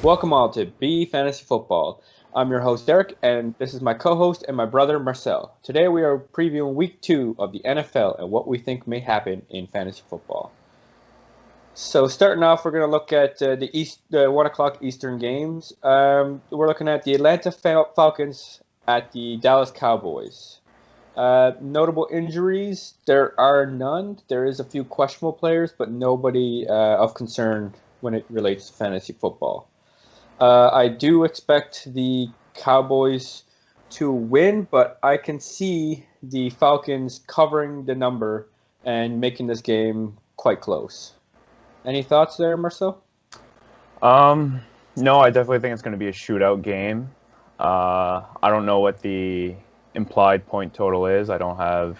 Welcome all to B Fantasy Football. I'm your host Eric, and this is my co-host and my brother Marcel. Today we are previewing Week 2 of the NFL and what we think may happen in fantasy football. So starting off, we're going to look at the 1 o'clock Eastern games. We're looking at the Atlanta Falcons at the Dallas Cowboys. Notable injuries, there are none. There is a few questionable players, but nobody of concern when it relates to fantasy football. I do expect the Cowboys to win, but I can see the Falcons covering the number and making this game quite close. Any thoughts there, Marcel? No, I definitely think it's going to be a shootout game. I don't know what the implied point total is. I don't have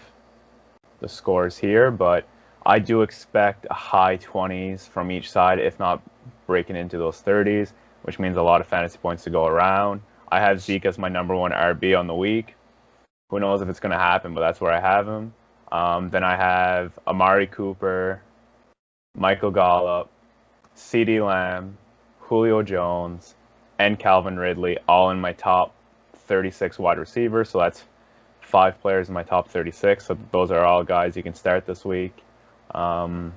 the scores here, but I do expect a high 20s from each side, if not breaking into those 30s, which means a lot of fantasy points to go around. I have Zeke as my number one RB on the week. Who knows if it's going to happen, but that's where I have him. Then I have Amari Cooper, Michael Gallup, CeeDee Lamb, Julio Jones, and Calvin Ridley, all in my top 36 wide receivers. So that's 5 players in my top 36. So those are all guys you can start this week. And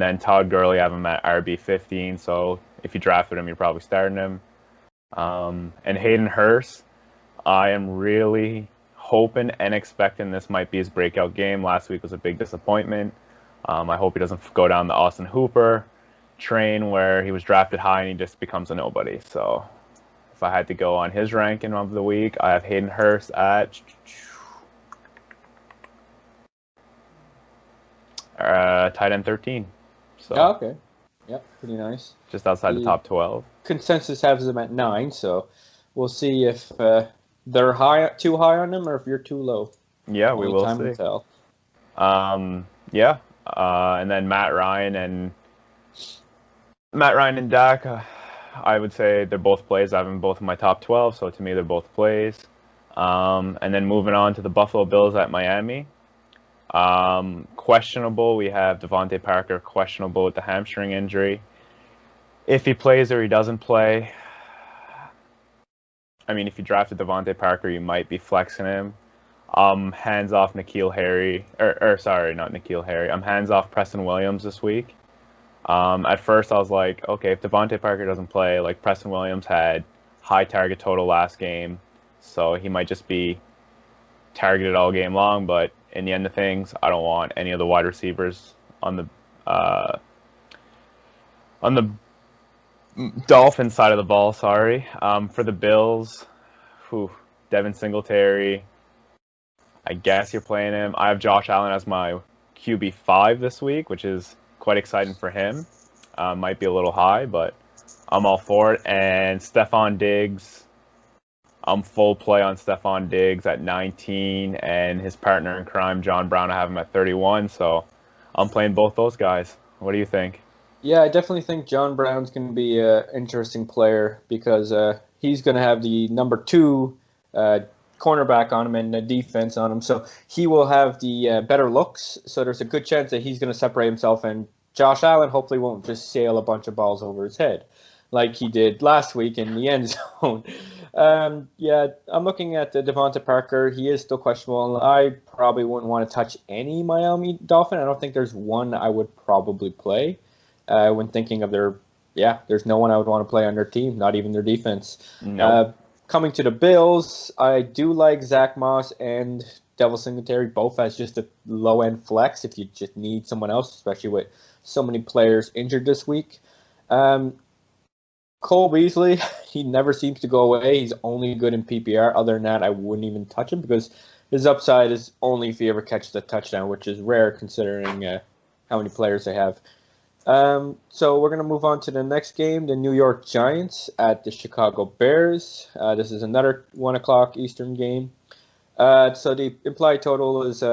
then Todd Gurley, I have him at RB 15. So if you drafted him, you're probably starting him. And Hayden Hurst, I am really hoping and expecting this might be his breakout game. Last week was a big disappointment. I hope he doesn't go down the Austin Hooper train where he was drafted high and he just becomes a nobody. So if I had to go on his ranking of the week, I have Hayden Hurst at tight end 13. So okay. Yep, pretty nice. Just outside the top 12. Consensus has them at 9, so we'll see if they're too high on them or if you're too low. Yeah, we will see. Tell. Yeah. And then Matt Ryan and Dak, I would say they're both plays. I have them both in my top 12, so to me they're both plays. And then moving on to the Buffalo Bills at Miami. Questionable, we have Devontae Parker questionable with the hamstring injury. If he plays or he doesn't play, I mean, if you drafted Devontae Parker, you might be flexing him. Hands off N'Keal Harry, sorry, not N'Keal Harry. I'm hands off Preston Williams this week. At first I was like, okay, if Devontae Parker doesn't play, like Preston Williams had high target total last game, so he might just be targeted all game long, but in the end of things, I don't want any of the wide receivers on the Dolphins side of the ball, sorry. For the Bills, Devin Singletary, I guess you're playing him. I have Josh Allen as my QB5 this week, which is quite exciting for him. Might be a little high, but I'm all for it. And Stephon Diggs, I'm full play on Stephon Diggs at 19, and his partner in crime, John Brown, I have him at 31. So I'm playing both those guys. What do you think? Yeah, I definitely think John Brown's going to be an interesting player because he's going to have the number 2 cornerback on him and the defense on him. So he will have the better looks. So there's a good chance that he's going to separate himself, and Josh Allen hopefully won't just sail a bunch of balls over his head like he did last week in the end zone. Yeah, I'm looking at Devontae Parker. He is still questionable. I probably wouldn't want to touch any Miami Dolphin. I don't think there's one I would probably play when thinking of there's no one I would want to play on their team, not even their defense. No. Coming to the Bills, I do like Zach Moss and Devin Singletary both as just a low-end flex if you just need someone else, especially with so many players injured this week. Cole Beasley, he never seems to go away. He's only good in PPR. Other than that, I wouldn't even touch him because his upside is only if he ever catches the touchdown, which is rare considering how many players they have. So we're going to move on to the next game, the New York Giants at the Chicago Bears. This is another 1 o'clock Eastern game. So the implied total is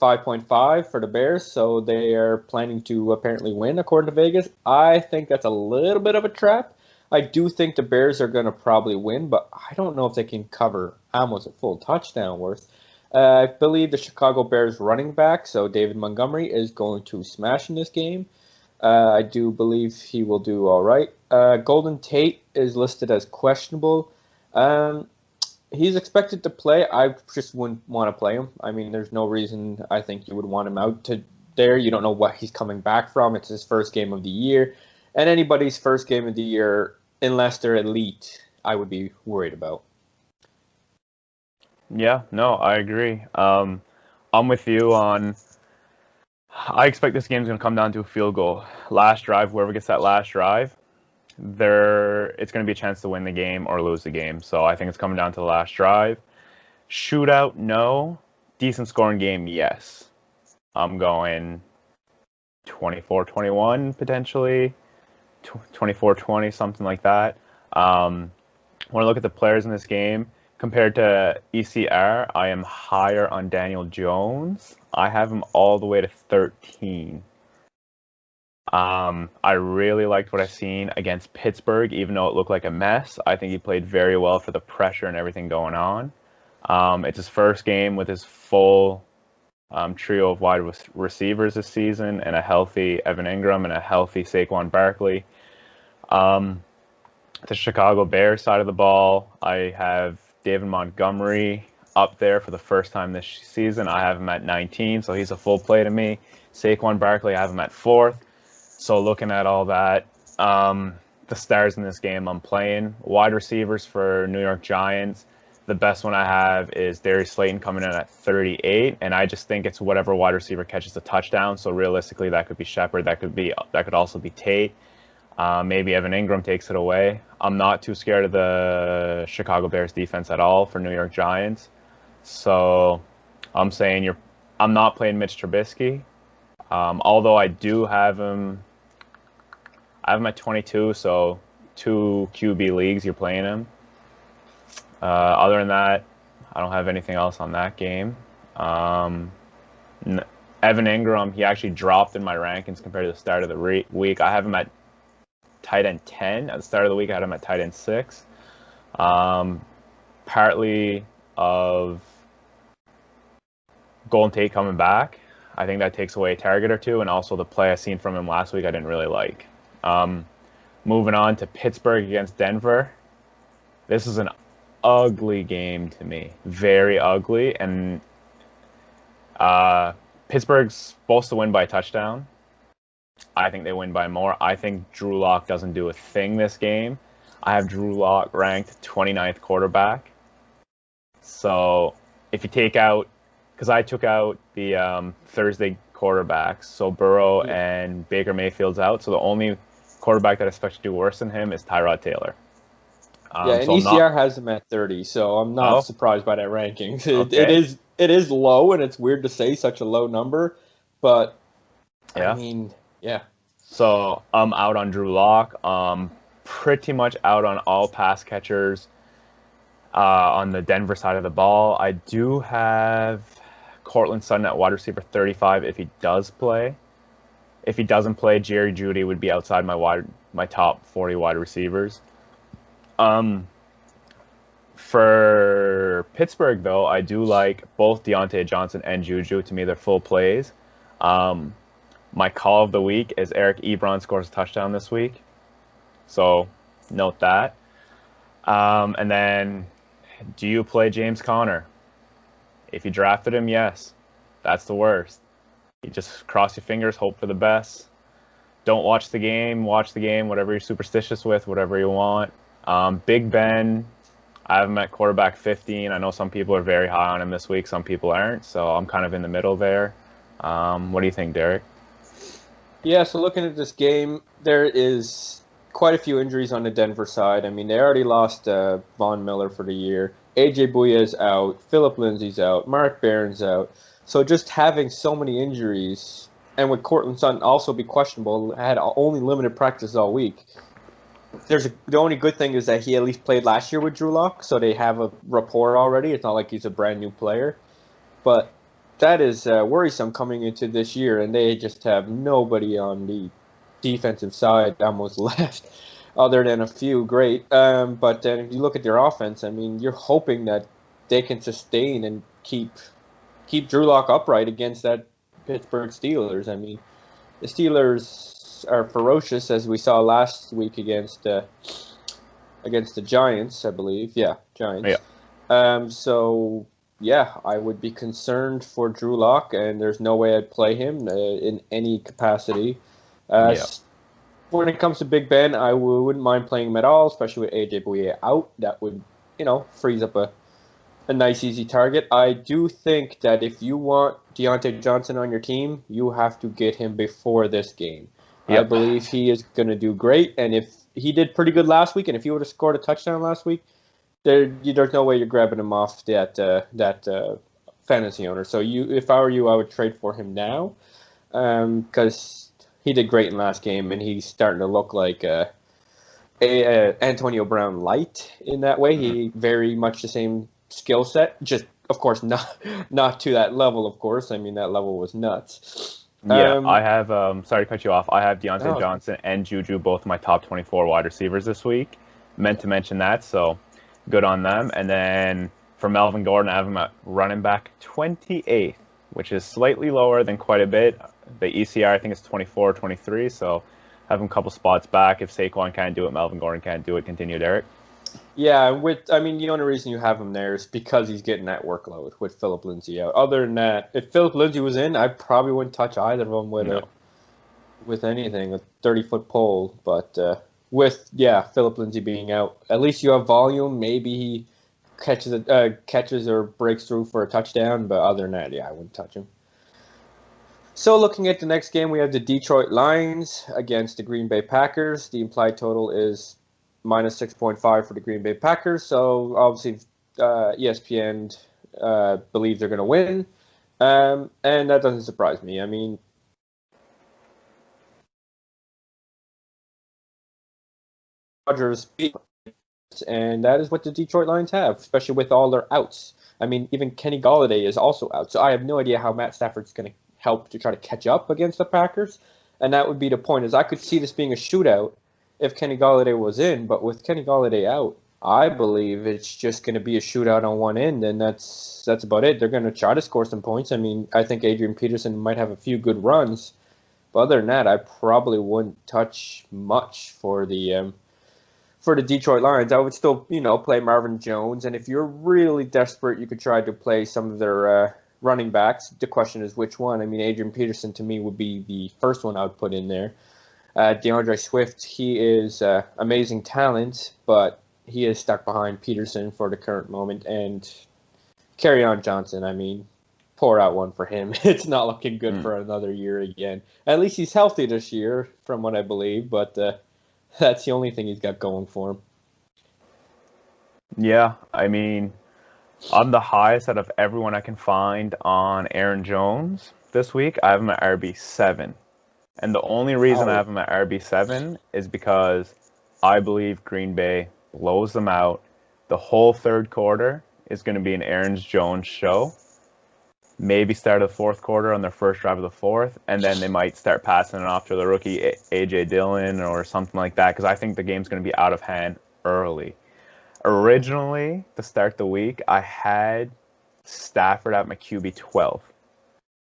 5.5 for the Bears, so they are planning to apparently win, according to Vegas. I think that's a little bit of a trap. I do think the Bears are going to probably win, but I don't know if they can cover almost a full touchdown worth. I believe the Chicago Bears running back, so David Montgomery, is going to smash in this game. I do believe he will do all right. Golden Tate is listed as questionable. Um, he's expected to play. I just wouldn't want to play him. I mean, there's no reason I think you would want him out to there. You don't know what he's coming back from. It's his first game of the year, and anybody's first game of the year, unless they're elite, I would be worried about. Yeah, no, I agree. I'm with you on. I expect this game's going to come down to a field goal. Last drive, whoever gets that last drive, it's going to be a chance to win the game or lose the game. So I think it's coming down to the last drive. Shootout, no. Decent scoring game, yes. I'm going 24-21 potentially, 24-20, something like that. When I look at the players in this game, compared to ECR, I am higher on Daniel Jones. I have him all the way to 13. I really liked what I've seen against Pittsburgh, even though it looked like a mess. I think he played very well for the pressure and everything going on. It's his first game with his full trio of wide receivers this season, and a healthy Evan Ingram and a healthy Saquon Barkley. The Chicago Bears side of the ball, I have David Montgomery up there for the first time this season. I have him at 19, so he's a full play to me. Saquon Barkley, I have him at 4th. So looking at all that, the stars in this game I'm playing. Wide receivers for New York Giants, the best one I have is Darius Slayton coming in at 38, and I just think it's whatever wide receiver catches the touchdown. So realistically, that could be Shepard, that could also be Tate. Maybe Evan Ingram takes it away. I'm not too scared of the Chicago Bears defense at all for New York Giants. So I'm saying I'm not playing Mitch Trubisky. Although I do have him. I have him at 22, so 2 QB leagues you're playing him. Other than that, I don't have anything else on that game. Evan Ingram, he actually dropped in my rankings compared to the start of the week. I have him at tight end 10. At the start of the week, I had him at tight end 6. Partly of Golden Tate coming back. I think that takes away a target or two, and also the play I seen from him last week I didn't really like. Moving on to Pittsburgh against Denver. This is an ugly game to me. Very ugly. And Pittsburgh's supposed to win by a touchdown. I think they win by more. I think Drew Lock doesn't do a thing this game. I have Drew Lock ranked 29th quarterback. So if you take out, because I took out the Thursday quarterbacks, so Burrow and Baker Mayfield's out. So the only quarterback that I expect to do worse than him is Tyrod Taylor. And ECR has him at 30, so I'm not surprised by that ranking. It is low, and it's weird to say such a low number, but I mean, yeah. So I'm out on Drew Lock. Pretty much out on all pass catchers on the Denver side of the ball. I do have Cortland Sutton at wide receiver 35 if he does play. If he doesn't play, Jerry Jeudy would be outside my top 40 wide receivers. For Pittsburgh, though, I do like both Deontay Johnson and Juju. To me, they're full plays. My call of the week is Eric Ebron scores a touchdown this week. So note that. And then, do you play James Conner? If you drafted him, yes. That's the worst. You just cross your fingers, hope for the best. Don't watch the game, whatever you're superstitious with, whatever you want. Big Ben, I have him at quarterback 15. I know some people are very high on him this week, some people aren't, so I'm kind of in the middle there. What do you think, Derek? Yeah, so looking at this game, there is quite a few injuries on the Denver side. I mean, they already lost Von Miller for the year. AJ Bouye is out. Philip Lindsay's out. Mark Barron's out. So just having so many injuries, and with Cortland Sutton also be questionable, had only limited practice all week. The only good thing is that he at least played last year with Drew Lock, so they have a rapport already. It's not like he's a brand new player. But that is worrisome coming into this year, and they just have nobody on the defensive side almost left, other than a few great. But then if you look at their offense, I mean, you're hoping that they can sustain and keep Drew Lock upright against that Pittsburgh Steelers. I mean, the Steelers are ferocious, as we saw last week against the Giants, I believe. Yeah, Giants. So yeah, I would be concerned for Drew Lock, and there's no way I'd play him in any capacity. When it comes to Big Ben, I wouldn't mind playing him at all, especially with AJ Bouye out. That would, freeze up a nice, easy target. I do think that if you want Deontay Johnson on your team, you have to get him before this game. Yep. I believe he is going to do great, and if he did pretty good last week, and if he would have scored a touchdown last week, there's no way you're grabbing him off that fantasy owner. So if I were you, I would trade for him now, because he did great in last game, and he's starting to look like Antonio Brown light in that way. He very much the same skill set, just of course not to that level. Of course, I mean that level was nuts. Yeah, I have. Sorry to cut you off. I have Deontay Johnson and Juju, both my top 24 wide receivers this week. Meant to mention that, so good on them. And then for Melvin Gordon, I have him at running back 28th, which is slightly lower than quite a bit. The ECR, I think, is 24 23, so have him a couple spots back. If Saquon can't do it, Melvin Gordon can't do it. Continue, Derek. Yeah, the only reason you have him there is because he's getting that workload with Philip Lindsay out. Other than that, if Philip Lindsay was in, I probably wouldn't touch either of them with anything, a 30-foot pole. But with Philip Lindsay being out, at least you have volume. Maybe he catches or breaks through for a touchdown. But other than that, I wouldn't touch him. So looking at the next game, we have the Detroit Lions against the Green Bay Packers. The implied total is minus 6.5 for the Green Bay Packers. So obviously ESPN believe they're going to win. And that doesn't surprise me. I mean, Rodgers, and that is what the Detroit Lions have, especially with all their outs. I mean, even Kenny Golladay is also out. So I have no idea how Matt Stafford's going to help to try to catch up against the Packers. And that would be the point, is I could see this being a shootout if Kenny Golladay was in, but with Kenny Golladay out, I believe it's just going to be a shootout on one end, and that's about it. They're going to try to score some points. I mean, I think Adrian Peterson might have a few good runs, but other than that, I probably wouldn't touch much for the Detroit Lions. I would still, play Marvin Jones, and if you're really desperate, you could try to play some of their running backs. The question is which one. I mean, Adrian Peterson to me would be the first one I would put in there. DeAndre Swift, he is amazing talent, but he is stuck behind Peterson for the current moment. And Kerryon Johnson, I mean, pour out one for him. It's not looking good for another year again. At least he's healthy this year, from what I believe, but that's the only thing he's got going for him. Yeah, I mean, I'm the highest out of everyone I can find on Aaron Jones this week. I have him at RB7. And the only reason I have him at RB7 is because I believe Green Bay blows them out. The whole third quarter is going to be an Aaron Jones show. Maybe start of the fourth quarter on their first drive of the fourth, and then they might start passing it off to the rookie A.J. Dillon or something like that, because I think the game's going to be out of hand early. Originally, to start the week, I had Stafford at my QB 12.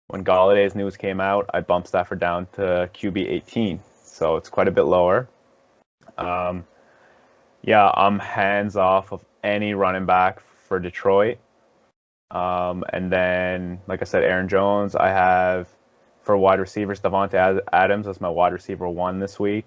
When Galladay's news came out, I bumped Stafford down to QB 18, so it's quite a bit lower. I'm hands off of any running back for Detroit. And then, like I said, Aaron Jones, I have for wide receivers, Davante Adams as my wide receiver 1 this week.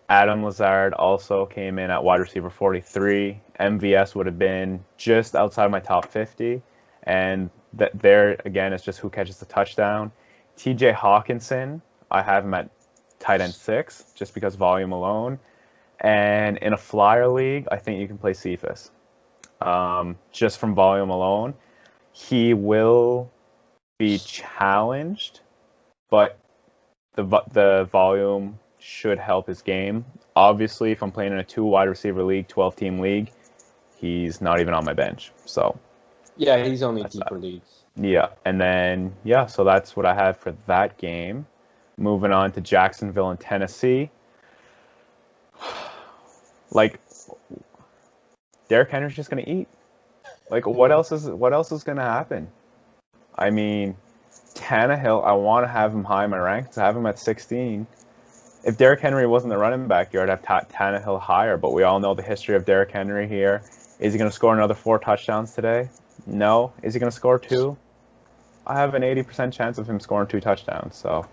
Adam Lazard also came in at wide receiver 43. MVS would have been just outside my top 50. And there, again, it's just who catches the touchdown. TJ Hawkinson, I have him at tight end 6, just because volume alone. And in a flyer league, I think you can play Cephas. Just from volume alone. He will be challenged, but the volume should help his game. Obviously, if I'm playing in a 2 wide receiver league, 12-team league, he's not even on my bench. So yeah, he's only deeper leagues. Yeah, and then so that's what I have for that game. Moving on to Jacksonville and Tennessee. Like, Derrick Henry's just gonna eat. Like, what else is gonna happen? I mean, Tannehill, I want to have him high in my ranks. I have him at 16. If Derrick Henry wasn't the running back, you'd have Tannehill higher, but we all know the history of Derrick Henry here. Is he going to score another 4 touchdowns today? No. Is he going to score 2? I have an 80% chance of him scoring 2 touchdowns. So,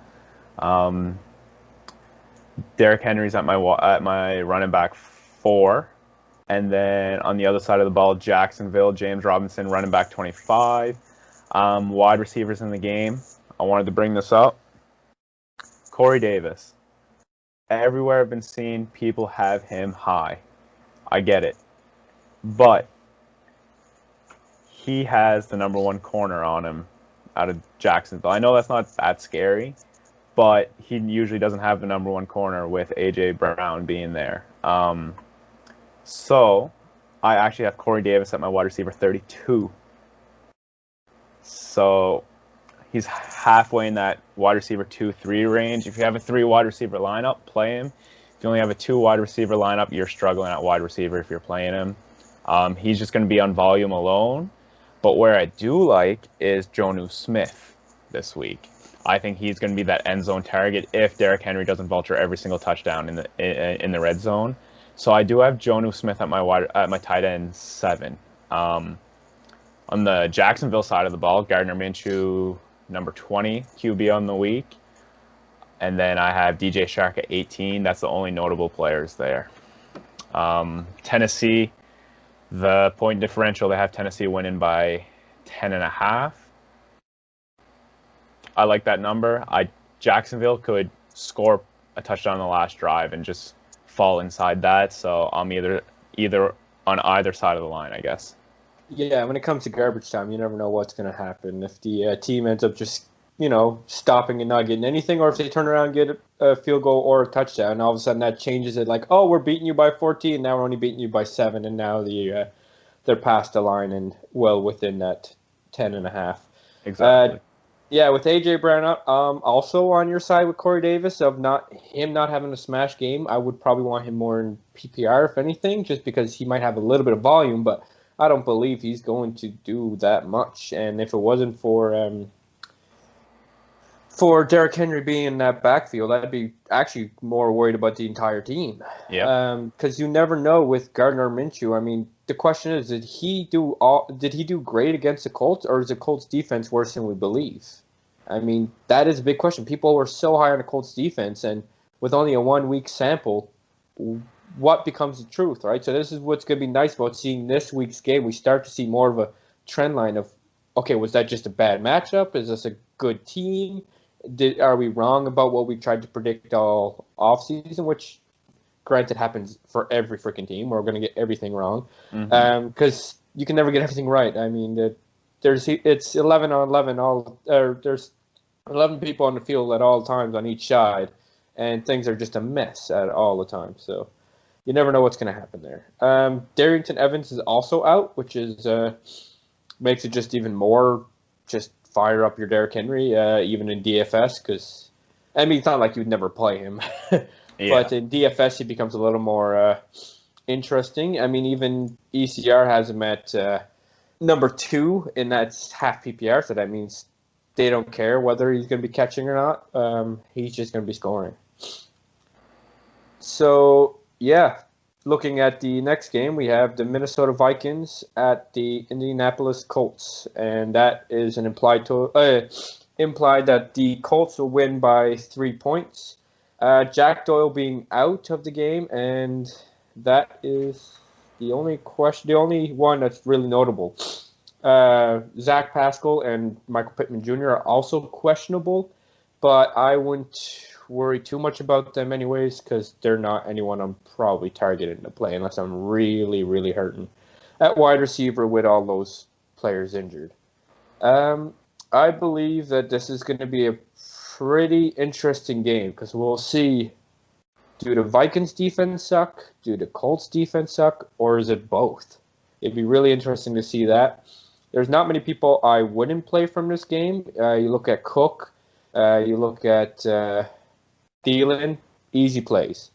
Derrick Henry's at my running back 4. And then on the other side of the ball, Jacksonville, James Robinson, running back 25. Wide receivers in the game. I wanted to bring this up. Corey Davis. Everywhere I've been seeing, people have him high. I get it. But he has the number 1 corner on him out of Jacksonville. I know that's not that scary, but he usually doesn't have the number 1 corner with A.J. Brown being there. So I actually have Corey Davis at my wide receiver 32. So he's halfway in that wide receiver 2-3 range. If you have a 3 wide receiver lineup, play him. If you only have a 2 wide receiver lineup, you're struggling at wide receiver if you're playing him. He's just going to be on volume alone. But where I do like is Jonnu Smith this week. I think he's going to be that end zone target if Derrick Henry doesn't vulture every single touchdown in the red zone. So I do have Jonnu Smith at my tight end 7. On the Jacksonville side of the ball, Gardner Minshew, number 20 QB on the week. And then I have DJ Shark at 18. That's the only notable players there. Tennessee, the point differential, they have Tennessee winning by 10.5. I like that number. Jacksonville could score a touchdown on the last drive and just fall inside that. So I'm either on either side of the line, I guess. Yeah, when it comes to garbage time, you never know what's going to happen. If the team ends up just, stopping and not getting anything, or if they turn around and get a field goal or a touchdown, and all of a sudden that changes it. Like, oh, we're beating you by 14, now we're only beating you by 7, and now they're past the line and well within that 10.5. Exactly. Yeah, with A.J. Brown out, also on your side with Corey Davis of not having a smash game, I would probably want him more in PPR, if anything, just because he might have a little bit of volume, but I don't believe he's going to do that much. And if it wasn't for Derrick Henry being in that backfield, I'd be actually more worried about the entire team. Yeah. Because you never know with Gardner Minshew. I mean, the question is, did he do great against the Colts, or is the Colts defense worse than we believe? I mean, that is a big question. People were so high on the Colts defense, and with only a 1-week sample, what becomes the truth, right? So this is what's going to be nice about seeing this week's game. We start to see more of a trend line of, okay, was that just a bad matchup? Is this a good team? Are we wrong about what we tried to predict all offseason, which, granted, happens for every freaking team. We're going to get everything wrong because you can never get everything right. I mean, it's 11 on 11. There's 11 people on the field at all times on each side, and things are just a mess at all the time. So you never know what's going to happen there. Darrington Evans is also out, which is makes it just even more just fire up your Derrick Henry, even in DFS, because, I mean, it's not like you'd never play him. Yeah. But in DFS, he becomes a little more interesting. I mean, even ECR has him at number 2, and that's half PPR, so that means they don't care whether he's going to be catching or not. He's just going to be scoring. So, yeah, looking at the next game, we have the Minnesota Vikings at the Indianapolis Colts, and that is an implied that the Colts will win by 3 points. Jack Doyle being out of the game, and that is the only one that's really notable. Zach Pascal and Michael Pittman Jr. are also questionable, but I wouldn't worry too much about them anyways, because they're not anyone I'm probably targeting to play unless I'm really, really hurting at wide receiver with all those players injured. I believe that this is going to be a pretty interesting game, because we'll see, do the Vikings defense suck? Do the Colts defense suck? Or is it both? It'd be really interesting to see that. There's not many people I wouldn't play from this game. You look at Cook, you look at Thielen, easy plays.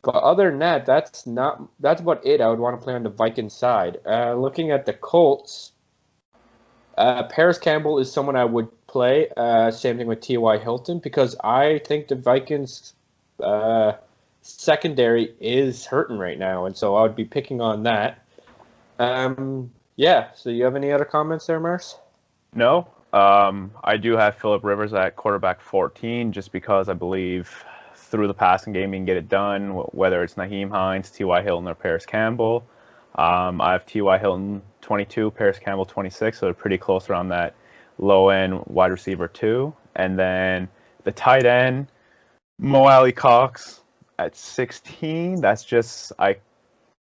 But other than that, that's about it. I would want to play on the Vikings side. Looking at the Colts, Paris Campbell is someone I would play. Same thing with T.Y. Hilton, because I think the Vikings secondary is hurting right now, and so I would be picking on that. Yeah. So you have any other comments there, Mars? No. I do have Phillip Rivers at quarterback 14, just because I believe through the passing game he can get it done, whether it's Naheem Hines, T.Y. Hilton, or Paris Campbell. I have T.Y. Hilton 22, Paris Campbell 26, so they're pretty close around that low end wide receiver 2. And then the tight end, Mo Alley Cox at 16. That's just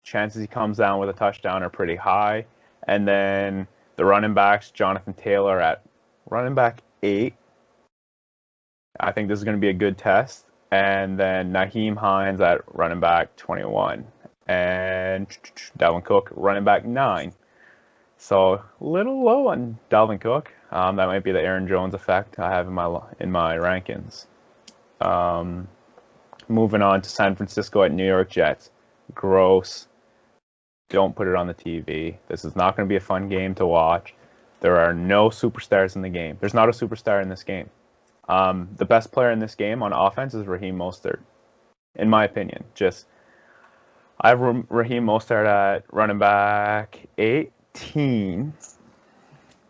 chances he comes down with a touchdown are pretty high. And then the running backs, Jonathan Taylor at running back 8. I think this is going to be a good test. And then Naheem Hines at running back 21. And Dalvin Cook, running back 9. So a little low on Dalvin Cook. That might be the Aaron Jones effect I have in my rankings. Moving on to San Francisco at New York Jets. Gross. Don't put it on the TV. This is not going to be a fun game to watch. There are no superstars in the game. There's not a superstar in this game. The best player in this game on offense is Raheem Mostert, in my opinion. I have Raheem Mostert at running back 18.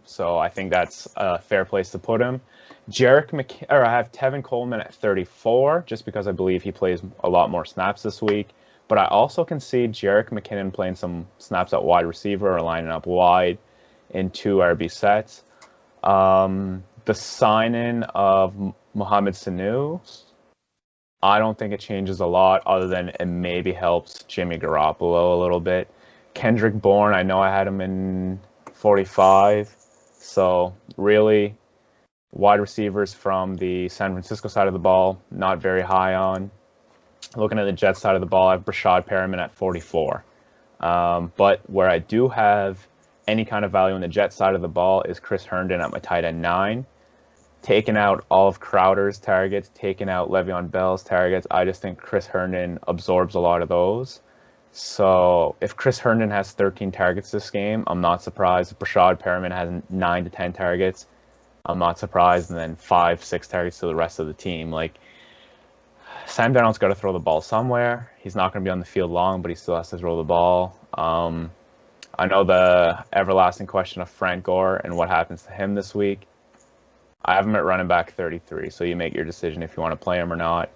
So I think that's a fair place to put him. I have Tevin Coleman at 34, just because I believe he plays a lot more snaps this week. But I also can see Jerick McKinnon playing some snaps at wide receiver or lining up wide in 2 RB sets. The sign-in of Mohamed Sanu, I don't think it changes a lot, other than it maybe helps Jimmy Garoppolo a little bit. Kendrick Bourne, I know I had him in 45. So really, wide receivers from the San Francisco side of the ball, not very high on. Looking at the Jets side of the ball, I have Brashad Perriman at 44. But where I do have any kind of value on the Jets side of the ball is Chris Herndon at my tight end 9. Taking out all of Crowder's targets, taking out Le'Veon Bell's targets, I just think Chris Herndon absorbs a lot of those. So if Chris Herndon has 13 targets this game, I'm not surprised. If Brashad Perriman has 9 to 10 targets, I'm not surprised. And then 5-6 targets to the rest of the team. Sam Darnold's got to throw the ball somewhere. He's not going to be on the field long, but he still has to throw the ball. I know the everlasting question of Frank Gore and what happens to him this week. I have him at running back 33, so you make your decision if you want to play him or not.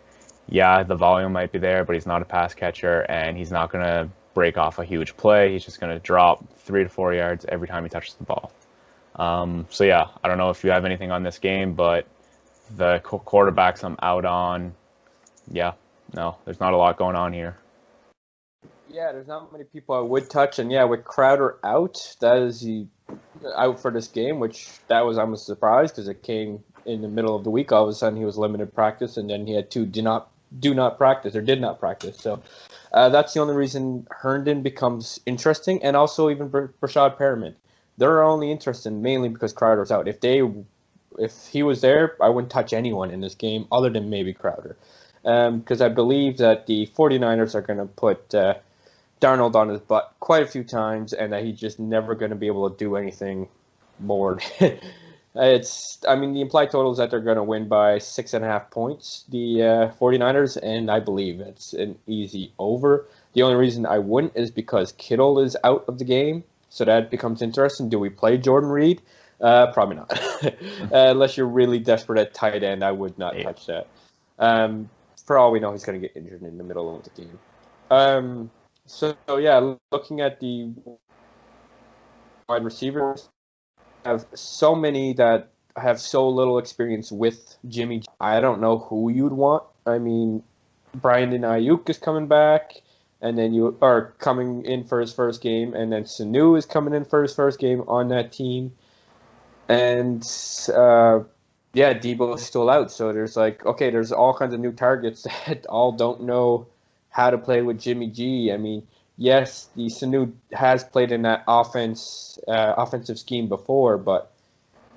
Yeah, the volume might be there, but he's not a pass catcher, and he's not going to break off a huge play. He's just going to drop 3 to 4 yards every time he touches the ball. So yeah, I don't know if you have anything on this game, but the quarterbacks I'm out on, yeah, no, there's not a lot going on here. Yeah, there's not many people I would touch, and yeah, with Crowder out, that is he out for this game, which that was almost a surprise because it came in the middle of the week. All of a sudden, he was limited practice, and then he had 2 did not practice. So that's the only reason Herndon becomes interesting, and also even Brashad Perriman. They're only interested mainly because Crowder's out. If he was there, I wouldn't touch anyone in this game other than maybe Crowder, because I believe that the 49ers are going to put Darnold on his butt quite a few times, and that he's just never going to be able to do anything more. The implied total is that they're going to win by 6.5 points, the 49ers, and I believe it's an easy over. The only reason I wouldn't is because Kittle is out of the game, so that becomes interesting. Do we play Jordan Reed? Probably not. Unless you're really desperate at tight end, I would not touch that. For all we know, he's going to get injured in the middle of the game. So yeah, looking at the wide receivers, I have so many that have so little experience with Jimmy. I don't know who you'd want. I mean, Brandon Ayuk is coming back, and then you are coming in for his first game, and then Sanu is coming in for his first game on that team. And Debo is still out. So there's there's all kinds of new targets that all don't know how to play with Jimmy G. I mean, yes, the Sanu has played in that offensive scheme before, but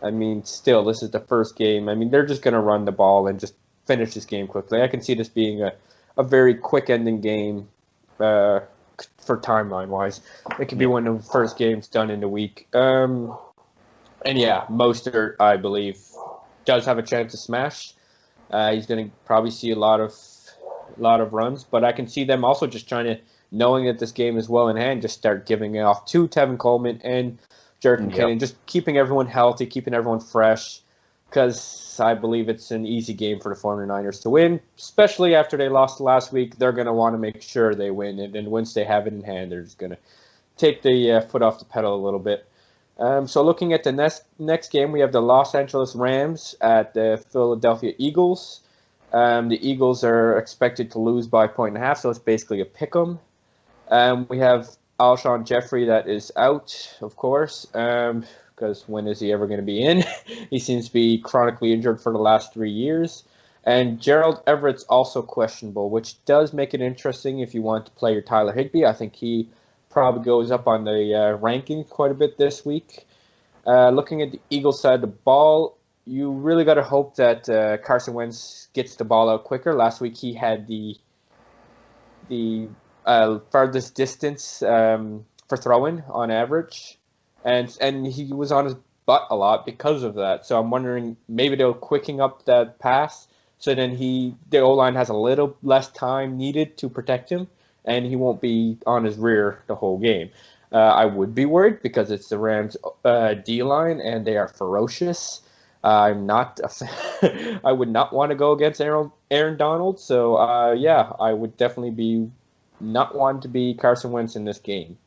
I mean, still, this is the first game. I mean, they're just going to run the ball and just finish this game quickly. I can see this being a very quick ending game for timeline wise. It could be one of the first games done in the week. And yeah, Mostert, I believe, does have a chance to smash. He's going to probably see a lot of lot of runs, but I can see them also just trying to, knowing that this game is well in hand, just start giving it off to Tevin Coleman and Jerick McKinnon, just keeping everyone healthy, keeping everyone fresh, because I believe it's an easy game for the 49ers to win, especially after they lost last week. They're going to want to make sure they win, and then once they have it in hand, they're just going to take the foot off the pedal a little bit. So looking at the next game, we have the Los Angeles Rams at the Philadelphia Eagles. The Eagles are expected to lose by 1.5, so it's basically a pick 'em. We have Alshon Jeffrey that is out, of course, because when is he ever going to be in? He seems to be chronically injured for the last 3 years. And Gerald Everett's also questionable, which does make it interesting if you want to play your Tyler Higbee. I think he probably goes up on the ranking quite a bit this week. Looking at the Eagles side of the ball, you really got to hope that Carson Wentz gets the ball out quicker. Last week he had the farthest distance for throwing on average, and he was on his butt a lot because of that. So I'm wondering maybe they'll quicken up that pass so then the O-line has a little less time needed to protect him, and he won't be on his rear the whole game. I would be worried because it's the Rams D-line, and they are ferocious. I'm not. I would not want to go against Aaron Donald. So I would definitely be not want to be Carson Wentz in this game.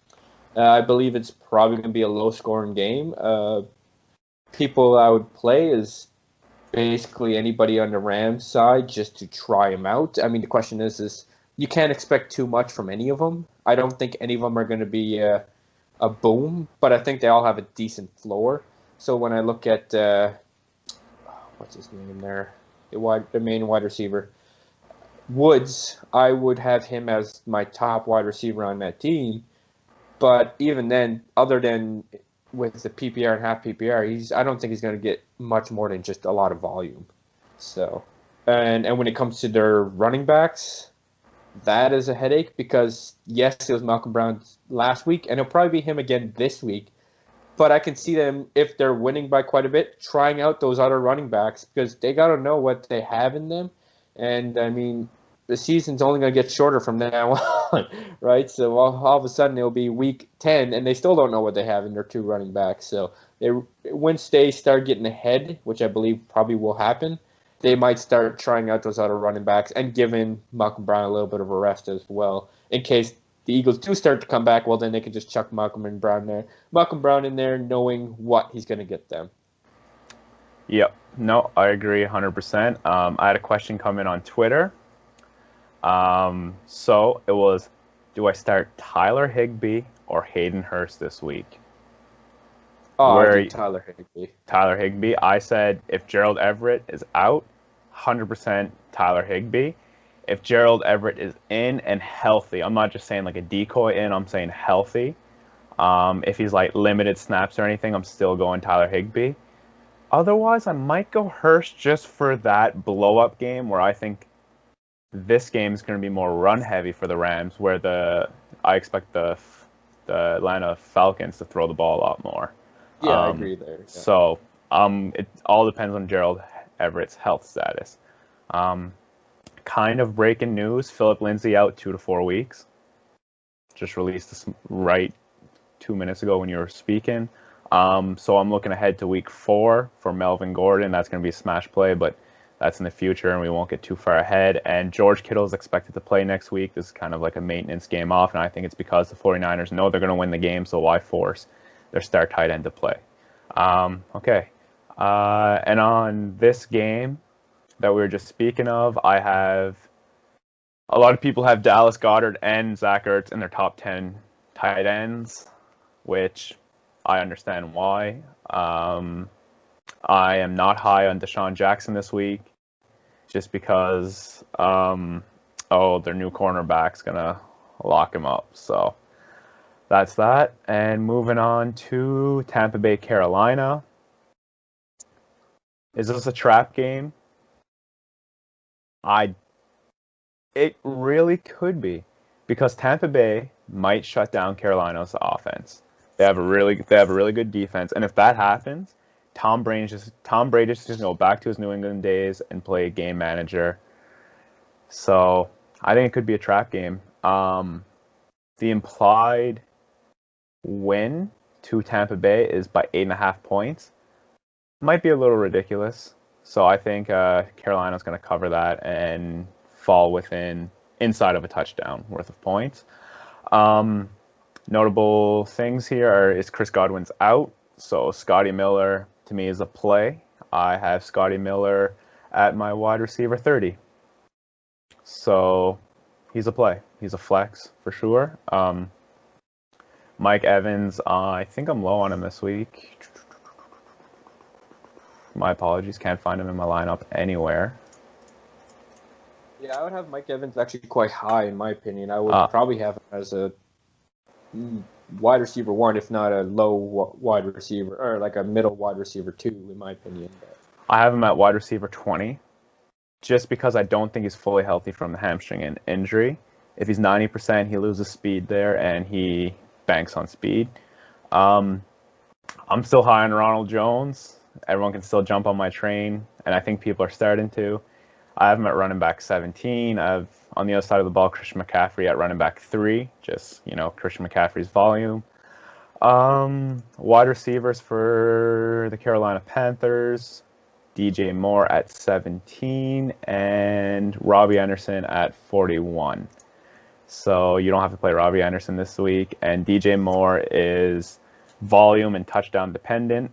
I believe it's probably going to be a low-scoring game. People I would play is basically anybody on the Rams side just to try him out. I mean, the question is you can't expect too much from any of them. I don't think any of them are going to be a boom, but I think they all have a decent floor. So when I look at what's his name there, the main wide receiver, Woods, I would have him as my top wide receiver on that team. But even then, other than with the PPR and half PPR, I don't think he's going to get much more than just a lot of volume. So, and when it comes to their running backs, that is a headache because yes, it was Malcolm Brown last week, and it'll probably be him again this week. But I can see them, if they're winning by quite a bit, trying out those other running backs because they got to know what they have in them. And I mean, the season's only going to get shorter from now on, right? So all of a sudden it'll be week 10, and they still don't know what they have in their two running backs. So once they start getting ahead, which I believe probably will happen, they might start trying out those other running backs and giving Malcolm Brown a little bit of a rest as well. In case the Eagles do start to come back, well, then they can just chuck Malcolm Brown in there, knowing what he's going to get them. Yep. No, I agree 100%. I had a question come in on Twitter. So it was, do I start Tyler Higbee or Hayden Hurst this week? I think Tyler Higbee. Tyler Higbee. I said if Gerald Everett is out, 100% Tyler Higbee. If Gerald Everett is in and healthy, I'm not just saying like a decoy in, I'm saying healthy. If he's like limited snaps or anything, I'm still going Tyler Higbee. Otherwise, I might go Hurst just for that blow-up game where I think this game is going to be more run-heavy for the Rams, where I expect the Atlanta Falcons to throw the ball a lot more. Yeah, I agree there. Yeah. So it all depends on Gerald Everett's health status. Kind of breaking news, Philip Lindsay out 2 to 4 weeks. Just released this right 2 minutes ago when you were speaking. So I'm looking ahead to week 4 for Melvin Gordon. That's going to be a smash play, but that's in the future and we won't get too far ahead. And George Kittle is expected to play next week. This is kind of like a maintenance game off, and I think it's because the 49ers know they're going to win the game, so why force their star tight end to play? Okay. And on this game that we were just speaking of, I have a lot of people have Dallas Goedert and Zach Ertz in their top 10 tight ends, which I understand why. I am not high on Deshaun Jackson this week just because, their new cornerback's going to lock him up. So that's that. And moving on to Tampa Bay, Carolina. Is this a trap game? It really could be, because Tampa Bay might shut down Carolina's offense. They have a really good defense, and if that happens, Tom Brady's just going to go back to his New England days and play game manager. So I think it could be a trap game. The implied win to Tampa Bay is by 8.5 points. Might be a little ridiculous. So I think Carolina's going to cover that and fall inside of a touchdown worth of points. Notable things here is Chris Godwin's out. So Scotty Miller, to me, is a play. I have Scotty Miller at my wide receiver 30. So he's a play. He's a flex for sure. Mike Evans, I think I'm low on him this week. My apologies. Can't find him in my lineup anywhere. Yeah, I would have Mike Evans actually quite high, in my opinion. I would probably have him as a wide receiver 1, if not a low wide receiver, or like a middle wide receiver 2, in my opinion. I have him at wide receiver 20, just because I don't think he's fully healthy from the hamstring injury. If he's 90%, he loses speed there, and he banks on speed. I'm still high on Ronald Jones. Everyone can still jump on my train, and I think people are starting to. I have him at running back 17. I have, on the other side of the ball, Christian McCaffrey at running back 3. Just, Christian McCaffrey's volume. Wide receivers for the Carolina Panthers, DJ Moore at 17 and Robbie Anderson at 41. So you don't have to play Robbie Anderson this week. And DJ Moore is volume and touchdown dependent.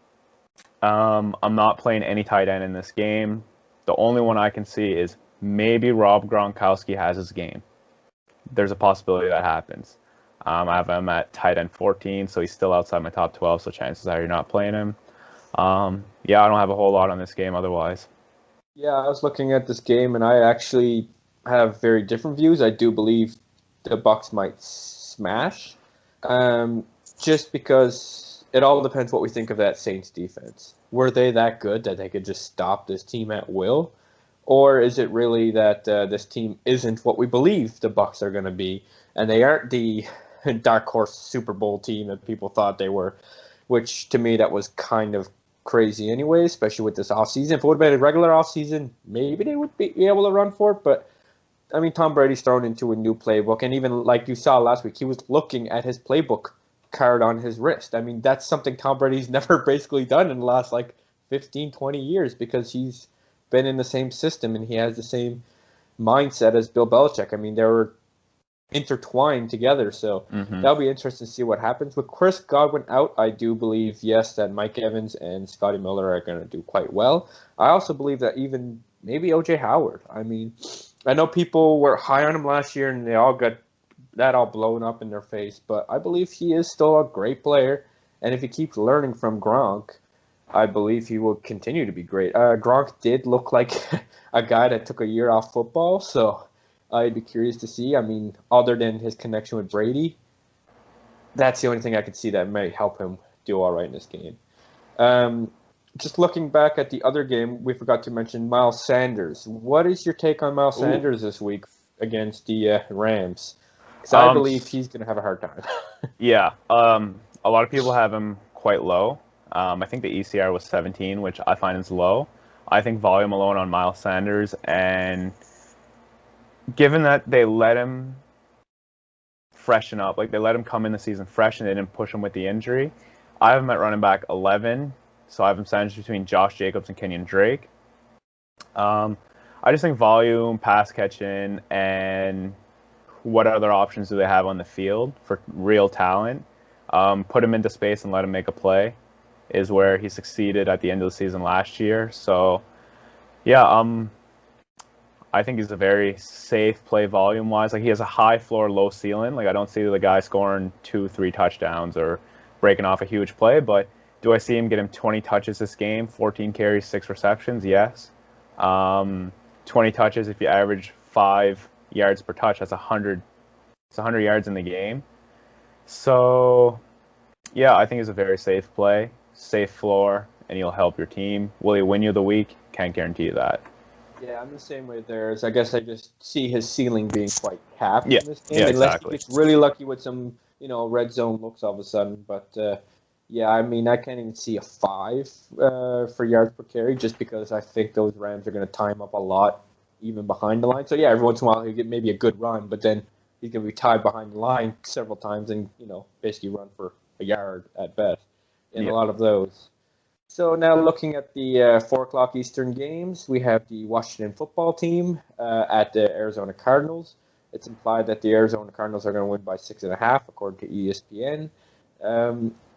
I'm not playing any tight end in this game. The only one I can see is maybe Rob Gronkowski has his game. There's a possibility that happens. I have him at tight end 14, so he's still outside my top 12, so chances are you're not playing him. I don't have a whole lot on this game otherwise. Yeah, I was looking at this game, and I actually have very different views. I do believe the Bucs might smash, just because it all depends what we think of that Saints defense. Were they that good that they could just stop this team at will? Or is it really that this team isn't what we believe the Bucs are going to be, and they aren't the dark horse Super Bowl team that people thought they were, which to me that was kind of crazy anyway, especially with this offseason. If it would have been a regular offseason, maybe they would be able to run for it, but I mean, Tom Brady's thrown into a new playbook, and even like you saw last week, he was looking at his playbook card on his wrist. I mean, that's something Tom Brady's never basically done in the last 15, 20 years, because he's been in the same system and he has the same mindset as Bill Belichick. I mean, they were intertwined together, so that'll be interesting to see what happens. With Chris Godwin out, I do believe, yes, that Mike Evans and Scotty Miller are going to do quite well. I also believe that even maybe O.J. Howard. I mean, I know people were high on him last year and they all got that all blown up in their face, but I believe he is still a great player, and if he keeps learning from Gronk, I believe he will continue to be great. Gronk did look like a guy that took a year off football, so I'd be curious to see. I mean, other than his connection with Brady, that's the only thing I could see that might help him do all right in this game. Just looking back at the other game, we forgot to mention Miles Sanders. What is your take on Miles Sanders this week against the Rams? Because I believe he's going to have a hard time. Yeah. A lot of people have him quite low. I think the ECR was 17, which I find is low. I think volume alone on Miles Sanders, and given that they let him freshen up, they let him come in the season fresh and they didn't push him with the injury, I have him at running back 11, so I have him sandwiched between Josh Jacobs and Kenyon Drake. I just think volume, pass catching, and what other options do they have on the field for real talent? Put him into space and let him make a play is where he succeeded at the end of the season last year. So, yeah, I think he's a very safe play volume-wise. He has a high floor, low ceiling. I don't see the guy scoring 2-3 touchdowns or breaking off a huge play, but do I see him get him 20 touches this game, 14 carries, 6 receptions? Yes. 20 touches, if you average 5 yards per touch, that's 100. It's 100 yards in the game. So, yeah, I think it's a very safe play, safe floor, and he'll help your team. Will he win you the week? Can't guarantee you that. Yeah, I'm the same way there. I guess I just see his ceiling being quite capped in this game. Yeah, unless exactly. he gets really lucky with some, red zone looks all of a sudden. But, yeah, I mean, I can't even see a 5 for yards per carry, just because I think those Rams are going to time up a lot even behind the line. So yeah, every once in a while he'll get maybe a good run, but then he's going to be tied behind the line several times and basically run for a yard at best in a lot of those. So now looking at the 4 o'clock Eastern games, we have the Washington football team at the Arizona Cardinals. It's implied that the Arizona Cardinals are going to win by 6.5, according to ESPN.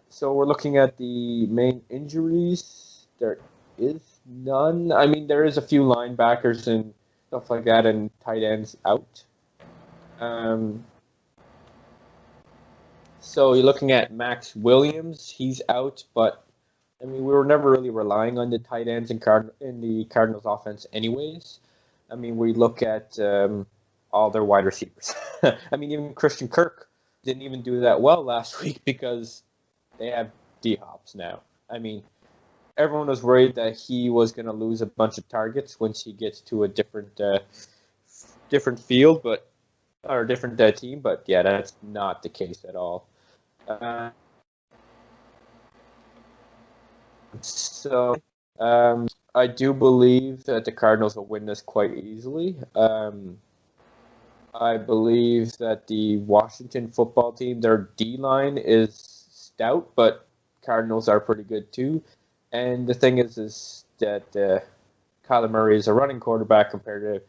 So we're looking at the main injuries. There is none. I mean, there is a few linebackers and stuff like that and tight ends out. So you're looking at Max Williams. He's out, but I mean, we were never really relying on the tight ends in the Cardinals offense anyways. I mean, we look at all their wide receivers. I mean, even Christian Kirk didn't even do that well last week because they have D-Hops now. I mean, everyone was worried that he was going to lose a bunch of targets once he gets to a different field, or different team. But yeah, that's not the case at all. So I do believe that the Cardinals will win this quite easily. I believe that the Washington football team, their D-line is stout, but Cardinals are pretty good too. And the thing is that Kyler Murray is a running quarterback compared to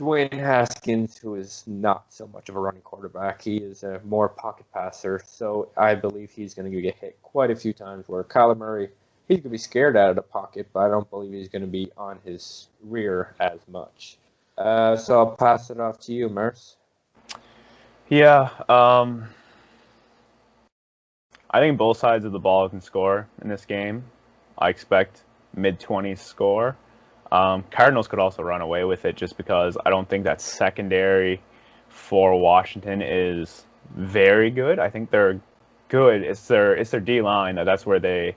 Dwayne Haskins, who is not so much of a running quarterback. He is a more pocket passer. So I believe he's going to get hit quite a few times, where Kyler Murray, he's going to be scared out of the pocket, but I don't believe he's going to be on his rear as much. So I'll pass it off to you, Merce. Yeah, I think both sides of the ball can score in this game. I expect mid-20s score. Cardinals could also run away with it just because I don't think that secondary for Washington is very good. I think they're good. It's their D-line. That's where they're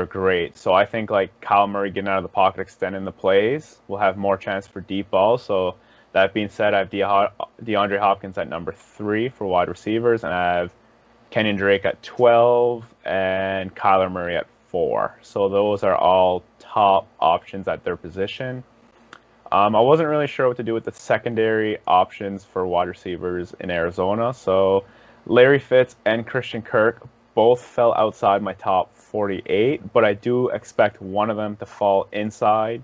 great. So I think like Kyle Murray getting out of the pocket, extending the plays, will have more chance for deep balls. So that being said, I have DeAndre Hopkins at number 3 for wide receivers, and I have Kenyon Drake at 12 and Kyler Murray at 4. So those are all top options at their position. I wasn't really sure what to do with the secondary options for wide receivers in Arizona. So Larry Fitz and Christian Kirk both fell outside my top 48, but I do expect one of them to fall inside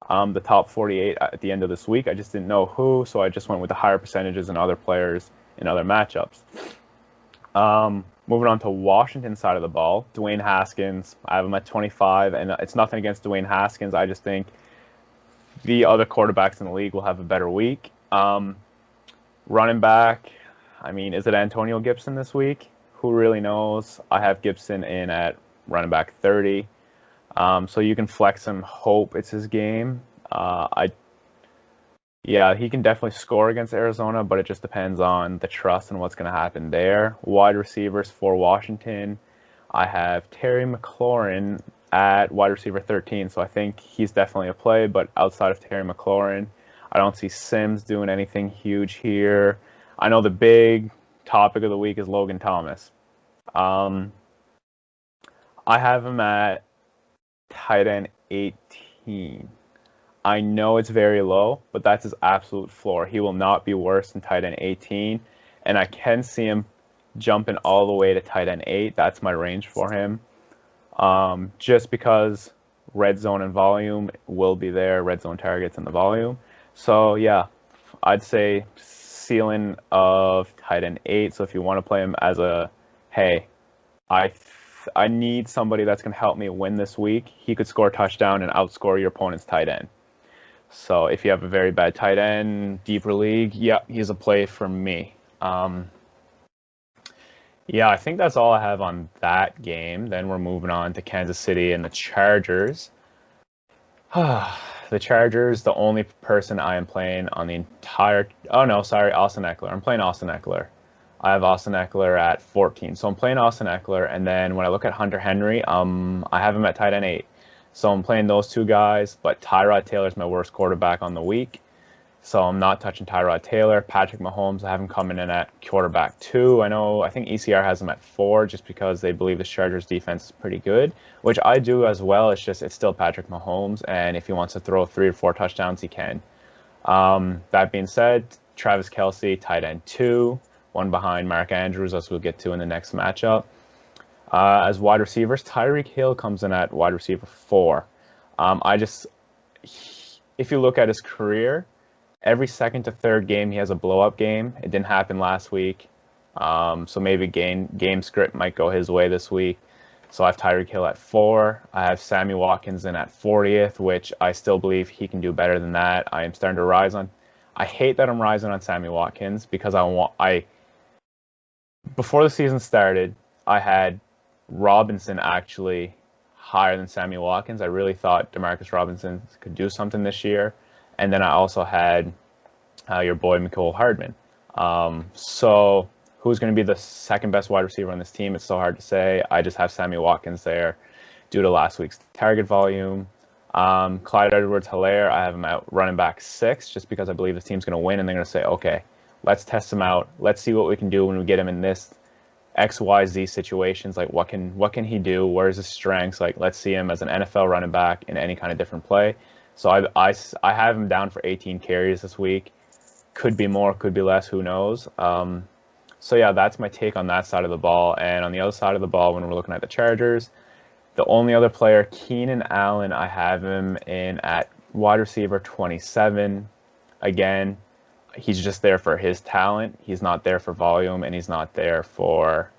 the top 48 at the end of this week. I just didn't know who, so I just went with the higher percentages and other players in other matchups. Moving on to Washington side of the ball, Dwayne Haskins, I have him at 25, and it's nothing against Dwayne Haskins. I just think the other quarterbacks in the league will have a better week. Running back, I mean, is it Antonio Gibson this week? Who really knows? I have Gibson in at running back 30. So you can flex him, hope it's his game. Yeah, he can definitely score against Arizona, but it just depends on the trust and what's going to happen there. Wide receivers for Washington, I have Terry McLaurin at wide receiver 13, so I think he's definitely a play, but outside of Terry McLaurin, I don't see Sims doing anything huge here. I know the big topic of the week is Logan Thomas. I have him at tight end 18. I know it's very low, but that's his absolute floor. He will not be worse than tight end 18, and I can see him jumping all the way to tight end 8. That's my range for him. Just because red zone and volume will be there, red zone targets and the volume. So yeah, I'd say ceiling of tight end 8. So if you want to play him as a, hey, I need somebody that's going to help me win this week, he could score a touchdown and outscore your opponent's tight end. So if you have a very bad tight end, deeper league, yeah, he's a play for me. Yeah, I think that's all I have on that game. Then we're moving on to Kansas City and the Chargers. The Chargers, the only person I am playing on the entire... Oh, no, sorry, Austin Eckler. I'm playing Austin Eckler. I have Austin Eckler at 14. So I'm playing Austin Eckler, and then when I look at Hunter Henry, I have him at tight end 8. So I'm playing those two guys, but Tyrod Taylor's my worst quarterback on the week. So I'm not touching Tyrod Taylor. Patrick Mahomes, I have him coming in at quarterback 2. I think ECR has him at 4 just because they believe the Chargers defense is pretty good, which I do as well. It's still Patrick Mahomes, and if he wants to throw 3 or 4 touchdowns, he can. That being said, Travis Kelce, tight end 2, one behind Mark Andrews, as we'll get to in the next matchup. As wide receivers, Tyreek Hill comes in at wide receiver 4. If you look at his career, every second to third game he has a blow-up game. It didn't happen last week, so maybe game script might go his way this week. So I have Tyreek Hill at 4. I have Sammy Watkins in at 40th, which I still believe he can do better than that. I am starting to rise on. I hate that I'm rising on Sammy Watkins because before the season started, I had Robinson actually higher than Sammy Watkins. I really thought Demarcus Robinson could do something this year. And then I also had your boy Mecole Hardman. So who's going to be the second best wide receiver on this team? It's so hard to say. I just have Sammy Watkins there due to last week's target volume. Clyde Edwards-Helaire, I have him out running back 6 just because I believe this team's going to win, and they're going to say, okay, let's test him out. Let's see what we can do when we get him in this XYZ situations. Like, what can he do? Where's his strengths? Like, let's see him as an NFL running back in any kind of different play. So I have him down for 18 carries this week. Could be more, could be less, who knows? So yeah, that's my take on that side of the ball. And on the other side of the ball, when we're looking at the Chargers, the only other player, Keenan Allen, I have him in at wide receiver 27. Again, he's just there for his talent. He's not there for volume, and he's not there for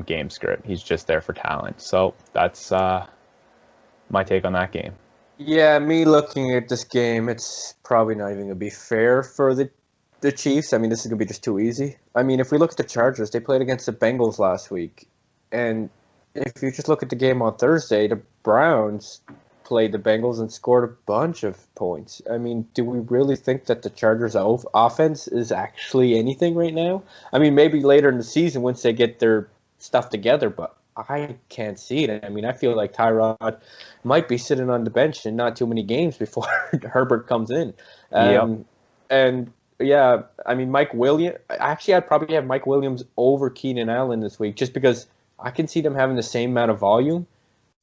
game script. He's just there for talent. So that's my take on that game. Yeah, me looking at this game, it's probably not even going to be fair for the Chiefs. I mean, this is going to be just too easy. I mean, if we look at the Chargers, they played against the Bengals last week. And if you just look at the game on Thursday, the Browns played the Bengals and scored a bunch of points. I mean, do we really think that the Chargers' offense is actually anything right now? I mean, maybe later in the season once they get their stuff together, but I can't see it. I mean, I feel like Tyrod might be sitting on the bench in not too many games before Herbert comes in. And yeah, I mean, Mike Williams. Actually, I'd probably have Mike Williams over Keenan Allen this week, just because I can see them having the same amount of volume,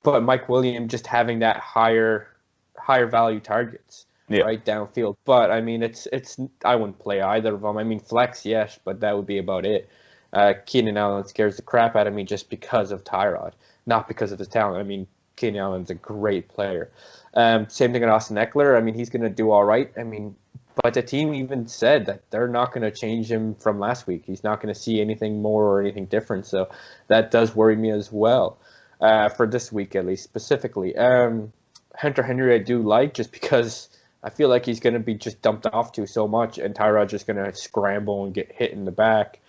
but Mike Williams just having that higher value targets right downfield. But I mean, it's I wouldn't play either of them. I mean, flex, yes, but that would be about it. Keenan Allen scares the crap out of me just because of Tyrod, not because of his talent. I mean, Keenan Allen's a great player. Same thing with Austin Eckler. I mean, he's going to do all right. I mean, but the team even said that they're not going to change him from last week. He's not going to see anything more or anything different. So that does worry me as well, for this week at least specifically. Hunter Henry I do like, just because I feel like he's going to be just dumped off to so much, and Tyrod's just going to scramble and get hit in the back,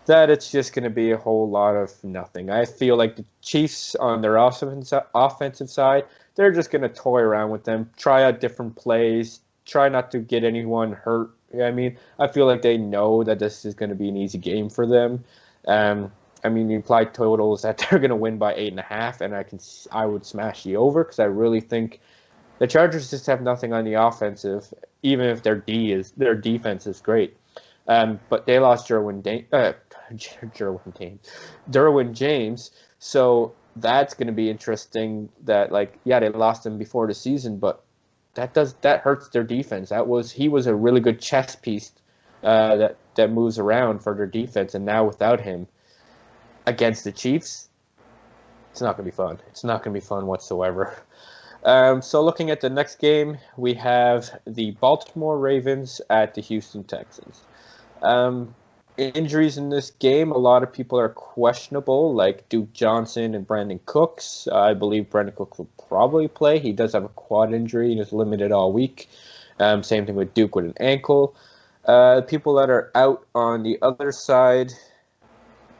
that it's just going to be a whole lot of nothing. I feel like the Chiefs on their offensive side, they're just going to toy around with them, try out different plays, try not to get anyone hurt. I mean, I feel like they know that this is going to be an easy game for them. I mean, the implied total is that they're going to win by 8.5, and I would smash the over, because I really think the Chargers just have nothing on the offensive, even if their defense is great. But they lost Derwin James, so that's going to be interesting. That, like, yeah, they lost him before the season, but that hurts their defense. He was a really good chess piece that moves around for their defense, and now without him against the Chiefs, it's not going to be fun. It's not going to be fun whatsoever. So looking at the next game, we have the Baltimore Ravens at the Houston Texans. Injuries in this game, a lot of people are questionable, like Duke Johnson and Brandon Cooks. I believe Brandon Cooks will probably play. He does have a quad injury and is limited all week. Same thing with Duke with an ankle. People that are out on the other side,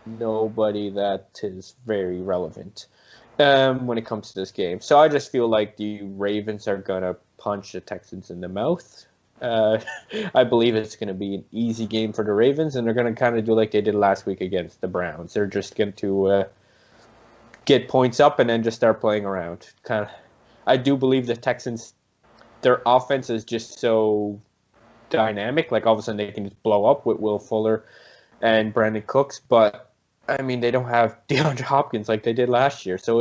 nobody that is very relevant when it comes to this game. So I just feel like the Ravens are going to punch the Texans in the mouth. I believe it's going to be an easy game for the Ravens, and they're going to kind of do like they did last week against the Browns. They're just going to get points up and then just start playing around. I do believe the Texans, their offense is just so dynamic. Like, all of a sudden they can just blow up with Will Fuller and Brandon Cooks, but I mean, they don't have DeAndre Hopkins like they did last year. So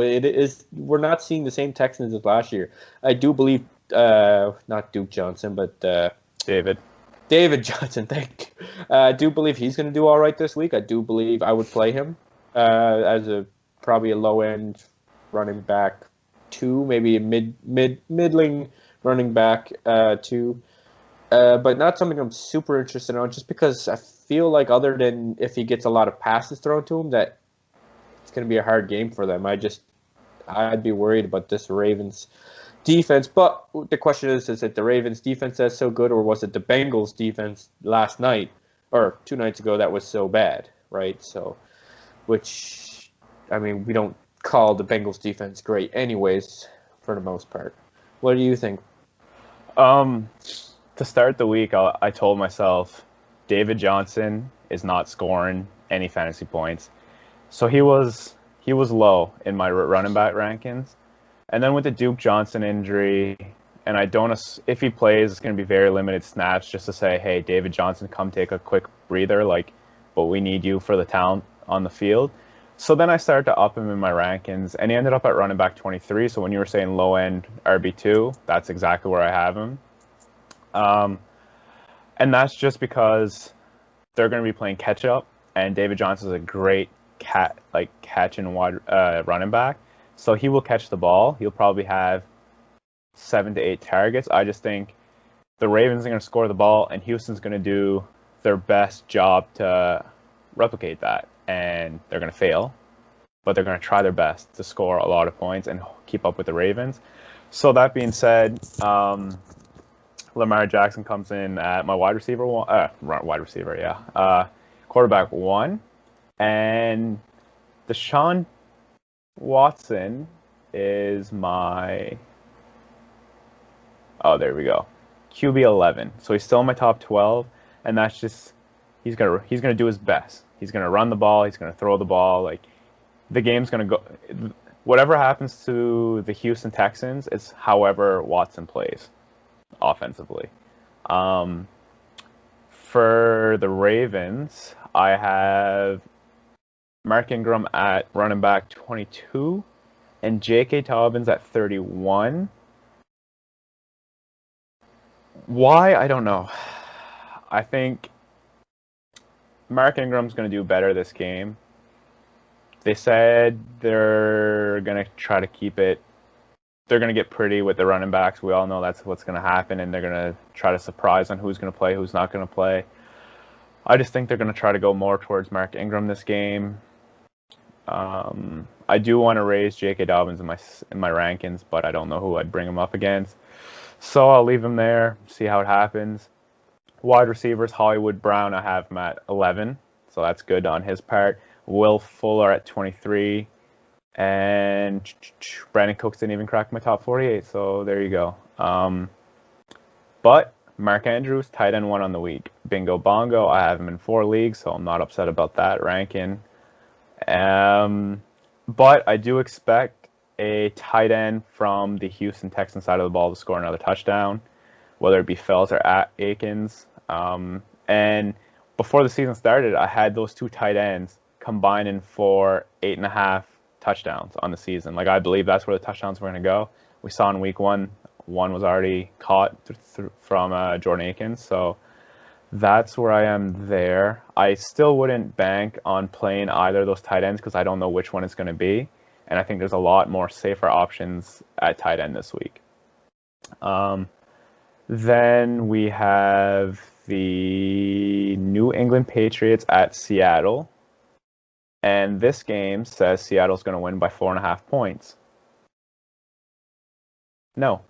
we're not seeing the same Texans as last year. I do believe, not Duke Johnson, but David. David Johnson, thank you. I do believe he's going to do all right this week. I do believe I would play him as probably a low end running back 2, maybe a middling running back 2. But not something I'm super interested in, just because I feel like other than if he gets a lot of passes thrown to him, that it's going to be a hard game for them. I'd be worried about this Ravens defense. But the question is it the Ravens defense that's so good, or was it the Bengals defense last night or 2 nights ago that was so bad, right? So, which, I mean, we don't call the Bengals defense great anyways for the most part. What do you think? To start the week, I told myself David Johnson is not scoring any fantasy points. So he was low in my running back rankings. And then with the Duke Johnson injury, and if he plays, it's going to be very limited snaps just to say, hey, David Johnson, come take a quick breather, but we need you for the talent on the field. So then I started to up him in my rankings, and he ended up at running back 23. So when you were saying low-end RB2, that's exactly where I have him. And that's just because they're going to be playing catch-up, and David Johnson is a great catch and wide running back. So he will catch the ball. He'll probably have 7 to 8 targets. I just think the Ravens are going to score the ball, and Houston's going to do their best job to replicate that. And they're going to fail, but they're going to try their best to score a lot of points and keep up with the Ravens. So that being said, Lamar Jackson comes in at my quarterback 1. And Deshaun Watson is my... Oh, there we go. QB 11. So he's still in my top 12, and that's just he's gonna do his best. He's gonna run the ball. He's gonna throw the ball. The game's gonna go. Whatever happens to the Houston Texans, it's however Watson plays offensively. For the Ravens, I have Mark Ingram at running back 22 and J.K. Dobbins at 31. Why? I don't know. I think Mark Ingram's going to do better this game. They said they're going to try to keep it. They're going to get pretty with the running backs. We all know that's what's going to happen, and they're going to try to surprise on who's going to play, who's not going to play. I just think they're going to try to go more towards Mark Ingram this game. I do want to raise J.K. Dobbins in my rankings, but I don't know who I'd bring him up against. So I'll leave him there, see how it happens. Wide receivers, Hollywood Brown, I have him at 11, so that's good on his part. Will Fuller at 23, and Brandon Cooks didn't even crack my top 48, so there you go. But Mark Andrews, tight end 1 on the week. Bingo bongo, I have him in 4 leagues, so I'm not upset about that ranking. But I do expect a tight end from the Houston Texans side of the ball to score another touchdown, whether it be Fells or Akins. And before the season started, I had those 2 tight ends combining for 8.5 touchdowns on the season. I believe that's where the touchdowns were going to go. We saw in week 1 was already caught from Jordan Akins, so that's where I am there. I still wouldn't bank on playing either of those tight ends because I don't know which one it's going to be. And I think there's a lot more safer options at tight end this week. Then we have the New England Patriots at Seattle. And this game says Seattle's going to win by 4.5 points. No.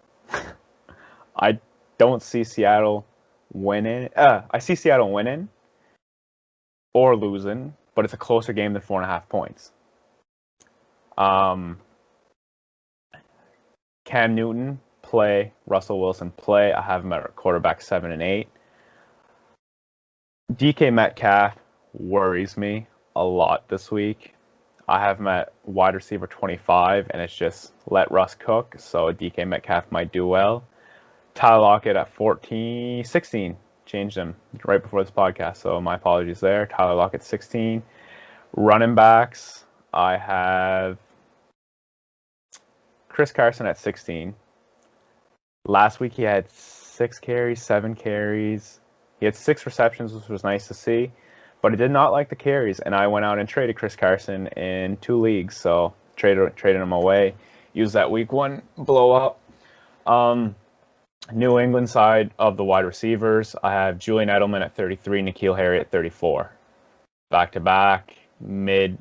I don't see Seattle winning. I see Seattle winning or losing, but it's a closer game than 4.5 points. Cam Newton, play. Russell Wilson, play. I have him at quarterback 7 and 8. DK Metcalf worries me a lot this week. I have him at wide receiver 25, and it's just let Russ cook, so DK Metcalf might do well. Tyler Lockett at 16. Changed him right before this podcast, so my apologies there. Tyler Lockett 16. Running backs, I have Chris Carson at 16. Last week he had 6 carries, 7 carries. He had 6 receptions, which was nice to see. But I did not like the carries, and I went out and traded Chris Carson in 2 leagues. So traded him away. Used that week 1 blow up. New England side of the wide receivers, I have Julian Edelman at 33, N'Keal Harry at 34. Back-to-back, mid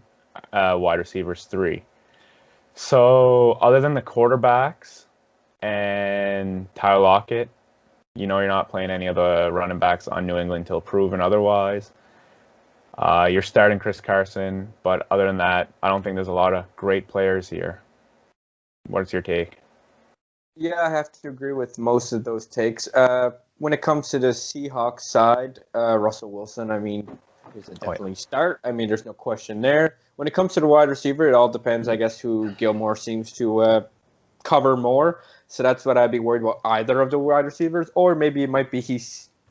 wide receivers 3. So other than the quarterbacks and Tyler Lockett, you're not playing any of the running backs on New England until proven otherwise. You're starting Chris Carson, but other than that, I don't think there's a lot of great players here. What's your take? Yeah, I have to agree with most of those takes. When it comes to the Seahawks side, Russell Wilson, is a definitely start. There's no question there. When it comes to the wide receiver, it all depends, I guess, who Gilmore seems to cover more. So that's what I'd be worried about, either of the wide receivers, or maybe it might be he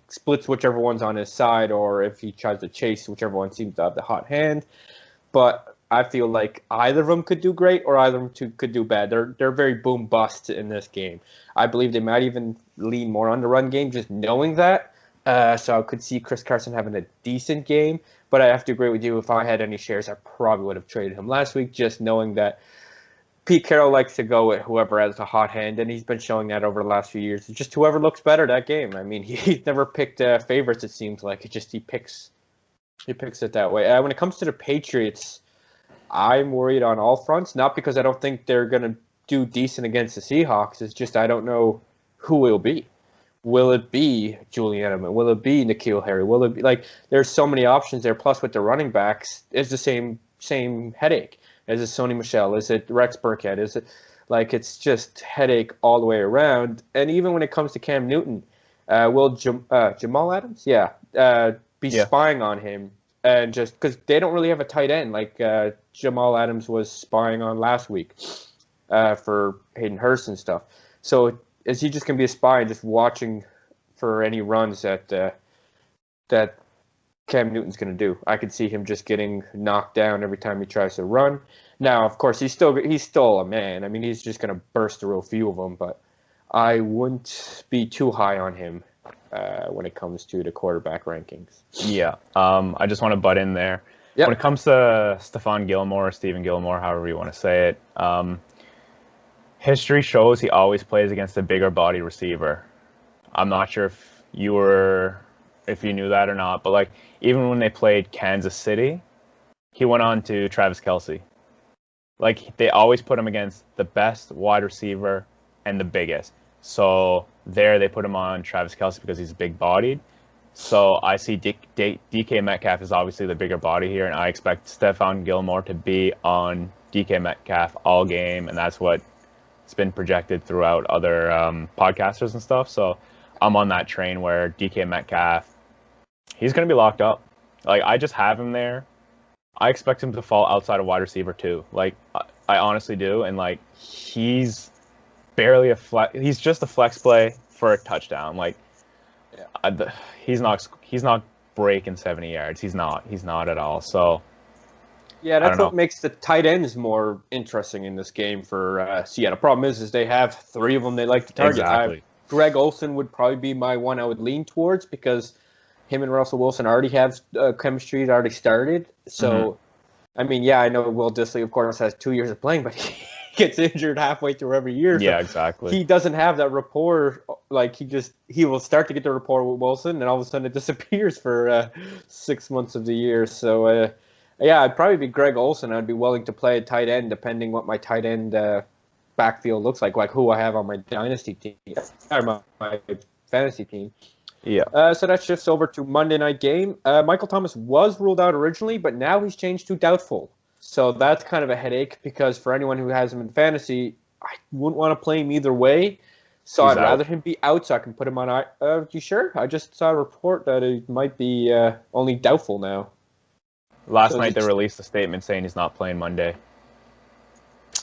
splits whichever one's on his side, or if he tries to chase whichever one seems to have the hot hand. But I feel like either of them could do great, or either of them could do bad. They're very boom bust in this game. I believe they might even lean more on the run game, just knowing that. So I could see Chris Carson having a decent game, but I have to agree with you. If I had any shares, I probably would have traded him last week, just knowing that Pete Carroll likes to go with whoever has a hot hand, and he's been showing that over the last few years. It's just whoever looks better that game. He's never picked favorites. It seems like he picks it that way. When it comes to the Patriots, I'm worried on all fronts. Not because I don't think they're going to do decent against the Seahawks. It's just I don't know who it will be. Will it be Julian Edelman? Will it be N'Keal Harry? Will it be there's so many options there. Plus, with the running backs, it's the same headache. Is it Sony Michel? Is it Rex Burkhead? Is it it's just headache all the way around? And even when it comes to Cam Newton, will Jamal Adams? Be spying on him, and just because they don't really have a tight end like Jamal Adams was spying on last week for Hayden Hurst and stuff. So is he just going to be a spy and just watching for any runs that Cam Newton's going to do? I could see him just getting knocked down every time he tries to run. Now, of course, he's still a man. He's just going to burst through a few of them, but I wouldn't be too high on him when it comes to the quarterback rankings. Yeah, I just want to butt in there. Yep. When it comes to Stephon Gilmore, Stephen Gilmore, however you want to say it, history shows he always plays against a bigger body receiver. I'm not sure if you knew that or not, but even when they played Kansas City, he went on to Travis Kelce. They always put him against the best wide receiver and the biggest. So there they put him on Travis Kelce because he's big-bodied. So I see DK Metcalf is obviously the bigger body here, and I expect Stephon Gilmore to be on DK Metcalf all game, and that's what it's been projected throughout other podcasters and stuff. So I'm on that train where DK Metcalf, he's going to be locked up. I just have him there. I expect him to fall outside of wide receiver too. I honestly do. And he's barely he's just a flex play for a touchdown. He's not breaking 70 yards. He's not at all. So yeah, that's what makes the tight ends more interesting in this game for Seattle. Problem is they have 3 of them they like to target. Exactly. Greg Olsen would probably be my one I would lean towards because him and Russell Wilson already have chemistry. It already started. So, I know Will Dissly, of course, has 2 years of playing, but he gets injured halfway through every year. Yeah, exactly. He doesn't have that rapport. He will start to get the rapport with Wilson, and all of a sudden it disappears for 6 months of the year. So, I'd probably be Greg Olsen. I'd be willing to play a tight end depending what my tight end backfield looks like who I have on my dynasty team, or my fantasy team. Yeah. So that shifts over to Monday night game. Michael Thomas was ruled out originally, but now he's changed to doubtful. So that's kind of a headache because for anyone who has him in fantasy, I wouldn't want to play him either way. So I'd rather him be out so I can put him on. You sure? I just saw a report that it might be only doubtful now. Last night they released a statement saying he's not playing Monday.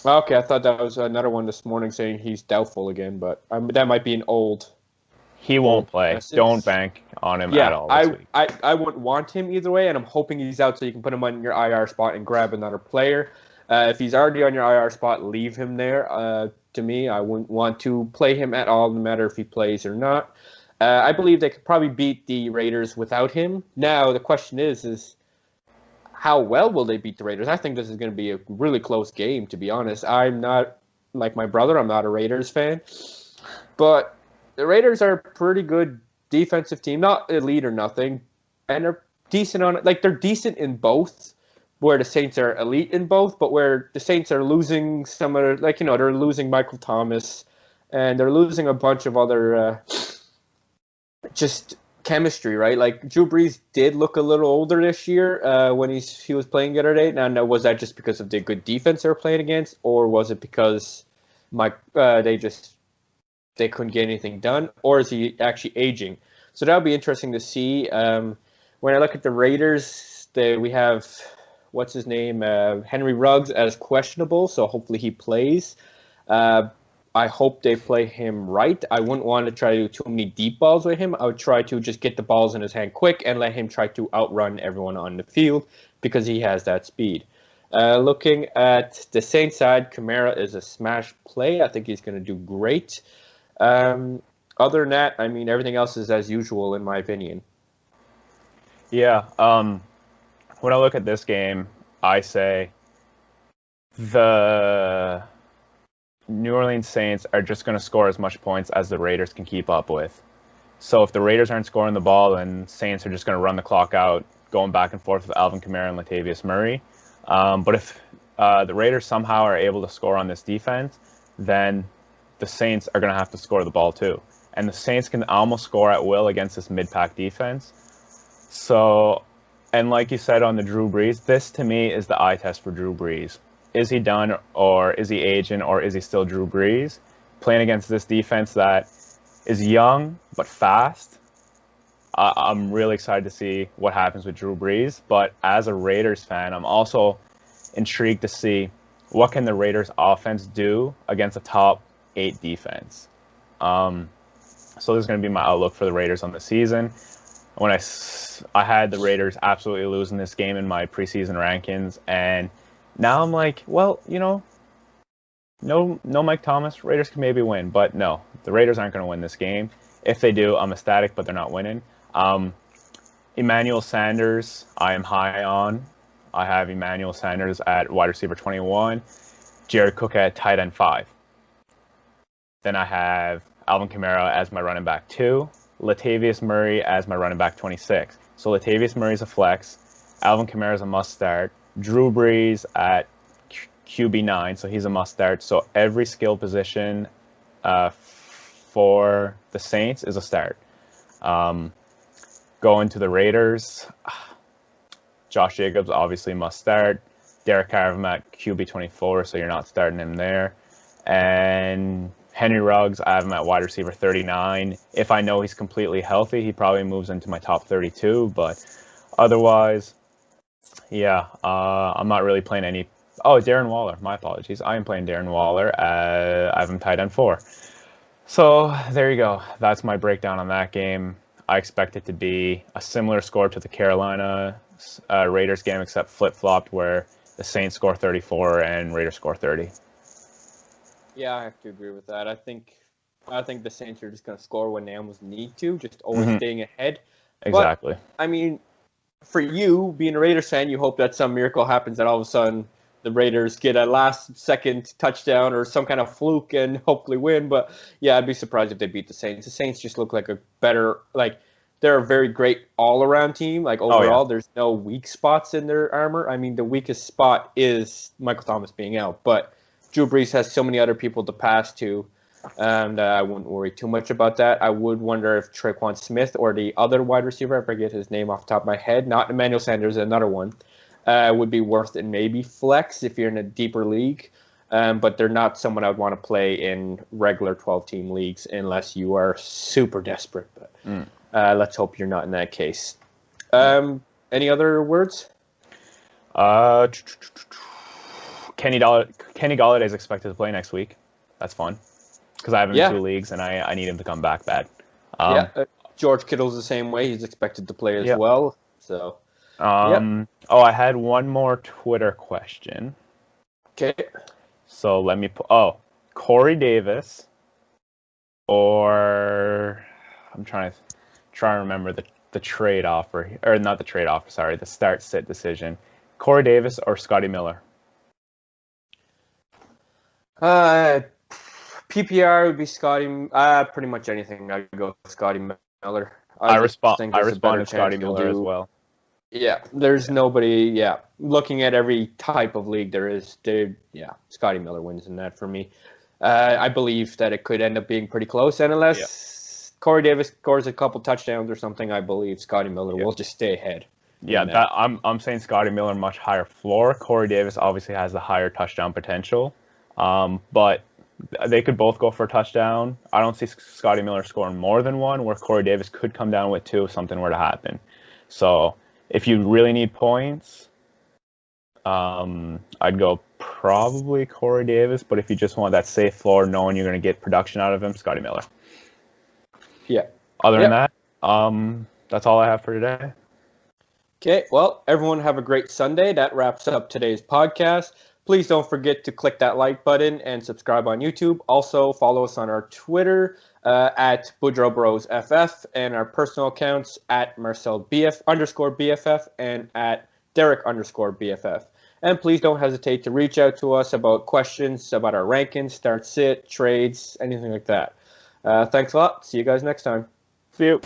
Okay, I thought that was another one this morning saying he's doubtful again, but that might be an old. He won't play. Don't bank on him at all this week. I wouldn't want him either way, and I'm hoping he's out so you can put him on your IR spot and grab another player. If he's already on your IR spot, leave him there. to me. I wouldn't want to play him at all, no matter if he plays or not. I believe they could probably beat the Raiders without him. Now, the question is how well will they beat the Raiders? I think this is going to be a really close game, to be honest. I'm not, like my brother, I'm not a Raiders fan. But the Raiders are a pretty good defensive team. Not elite or nothing. And they're decent on it. Like, they're decent in both, where the Saints are elite in both, but where the Saints are losing some of their, like, they're losing Michael Thomas, and they're losing a bunch of other just chemistry, right? Like, Drew Brees did look a little older this year when he was playing the other day. Now, was that just because of the good defense they were playing against, or was it because they couldn't get anything done, or is he actually aging? So that'll be interesting to see. When I look at the Raiders, we have what's his name, Henry Ruggs as questionable, so hopefully he plays. I hope they play him right. I wouldn't want to try to do too many deep balls with him. I would try to just get the balls in his hand quick and let him try to outrun everyone on the field because he has that speed. Looking at the Saints side, Kamara is a smash play. I think he's going to do great. Other than that, I mean, everything else is as usual in my opinion. Yeah. When I look at this game, I say the New Orleans Saints are just going to score as much points as the Raiders can keep up with. So if the Raiders aren't scoring the ball, then Saints are just going to run the clock out, going back and forth with Alvin Kamara and Latavius Murray. But if the Raiders somehow are able to score on this defense, then the Saints are going to have to score the ball too. And the Saints can almost score at will against this mid-pack defense. So, and like you said on the Drew Brees, this to me is the eye test for Drew Brees. Is he done, or is he aging, or is he still Drew Brees? Playing against this defense that is young but fast, I'm really excited to see what happens with Drew Brees. But as a Raiders fan, I'm also intrigued to see what can the Raiders offense do against a top 8 defense. So this is going to be my outlook for the Raiders on the season. When I had the Raiders absolutely losing this game in my preseason rankings, and now I'm like, well, no Mike Thomas, Raiders can maybe win, but no, the Raiders aren't going to win this game. If they do, I'm ecstatic, but they're not winning. Emmanuel Sanders, I am high on. I have Emmanuel Sanders at wide receiver 21, Jared Cook at tight end 5. Then I have Alvin Kamara as my running back 2, Latavius Murray as my running back 26. So Latavius Murray is a flex, Alvin Kamara is a must start, Drew Brees at QB9, so he's a must start. So every skill position for the Saints is a start. Going to the Raiders, Josh Jacobs obviously must start. Derek Carr at QB24, so you're not starting him there. And Henry Ruggs, I have him at wide receiver 39. If I know he's completely healthy, he probably moves into my top 32. But otherwise, yeah, I'm not really playing any. Oh, Darren Waller. My apologies. I am playing Darren Waller. I have him tight end 4. So there you go. That's my breakdown on that game. I expect it to be a similar score to the Carolina Raiders game, except flip-flopped, where the Saints score 34 and Raiders score 30. Yeah, I have to agree with that. I think the Saints are just going to score when they almost need to, just always staying ahead. Exactly. But, I mean, for you, being a Raiders fan, you hope that some miracle happens that all of a sudden the Raiders get a last-second touchdown or some kind of fluke and hopefully win. But, yeah, I'd be surprised if they beat the Saints. The Saints just look like a better – they're a very great all-around team. Overall, there's no weak spots in their armor. I mean, the weakest spot is Michael Thomas being out. But Drew Brees has so many other people to pass to, and I wouldn't worry too much about that. I would wonder if Tre'Quan Smith or the other wide receiver, I forget his name off the top of my head, not Emmanuel Sanders, another one, would be worth it maybe flex if you're in a deeper league. But they're not someone I would want to play in regular 12-team leagues unless you are super desperate. But let's hope you're not in that case. Any other words? Kenny Golladay is expected to play next week. That's fun because I have him in 2 leagues and I need him to come back bad. George Kittle's the same way. He's expected to play as well. So, Oh, I had one more Twitter question. Okay. So let me Corey Davis or I'm trying to remember the trade offer, or not the trade offer, sorry, the start-sit decision. Corey Davis or Scotty Miller? PPR would be Scotty. Pretty much anything. I'd go with Scotty Miller. I think there's a better responded Scotty chance he'll Miller as do. well. Yeah, there's nobody. Yeah, looking at every type of league there is, Scotty Miller wins in that for me. I believe that it could end up being pretty close, and unless Corey Davis scores a couple touchdowns or something, I believe Scotty Miller will just stay ahead. Yeah, I'm saying Scotty Miller much higher floor. Corey Davis obviously has the higher touchdown potential, but they could both go for a touchdown. I don't see Scotty Miller scoring more than one, where Corey Davis could come down with two if something were to happen. So if you really need points, I'd go probably Corey Davis. But if you just want that safe floor, knowing you're going to get production out of him, Scotty Miller. Yeah. Other than that, that's all I have for today. Okay, well, everyone have a great Sunday. That wraps up today's podcast. Please don't forget to click that like button and subscribe on YouTube. Also, follow us on our Twitter at BoudreauxBrosFF and our personal accounts at @MarcelBF_BFF and at Derek_BFF. And please don't hesitate to reach out to us about questions about our rankings, start sit, trades, anything like that. Thanks a lot. See you guys next time. See you.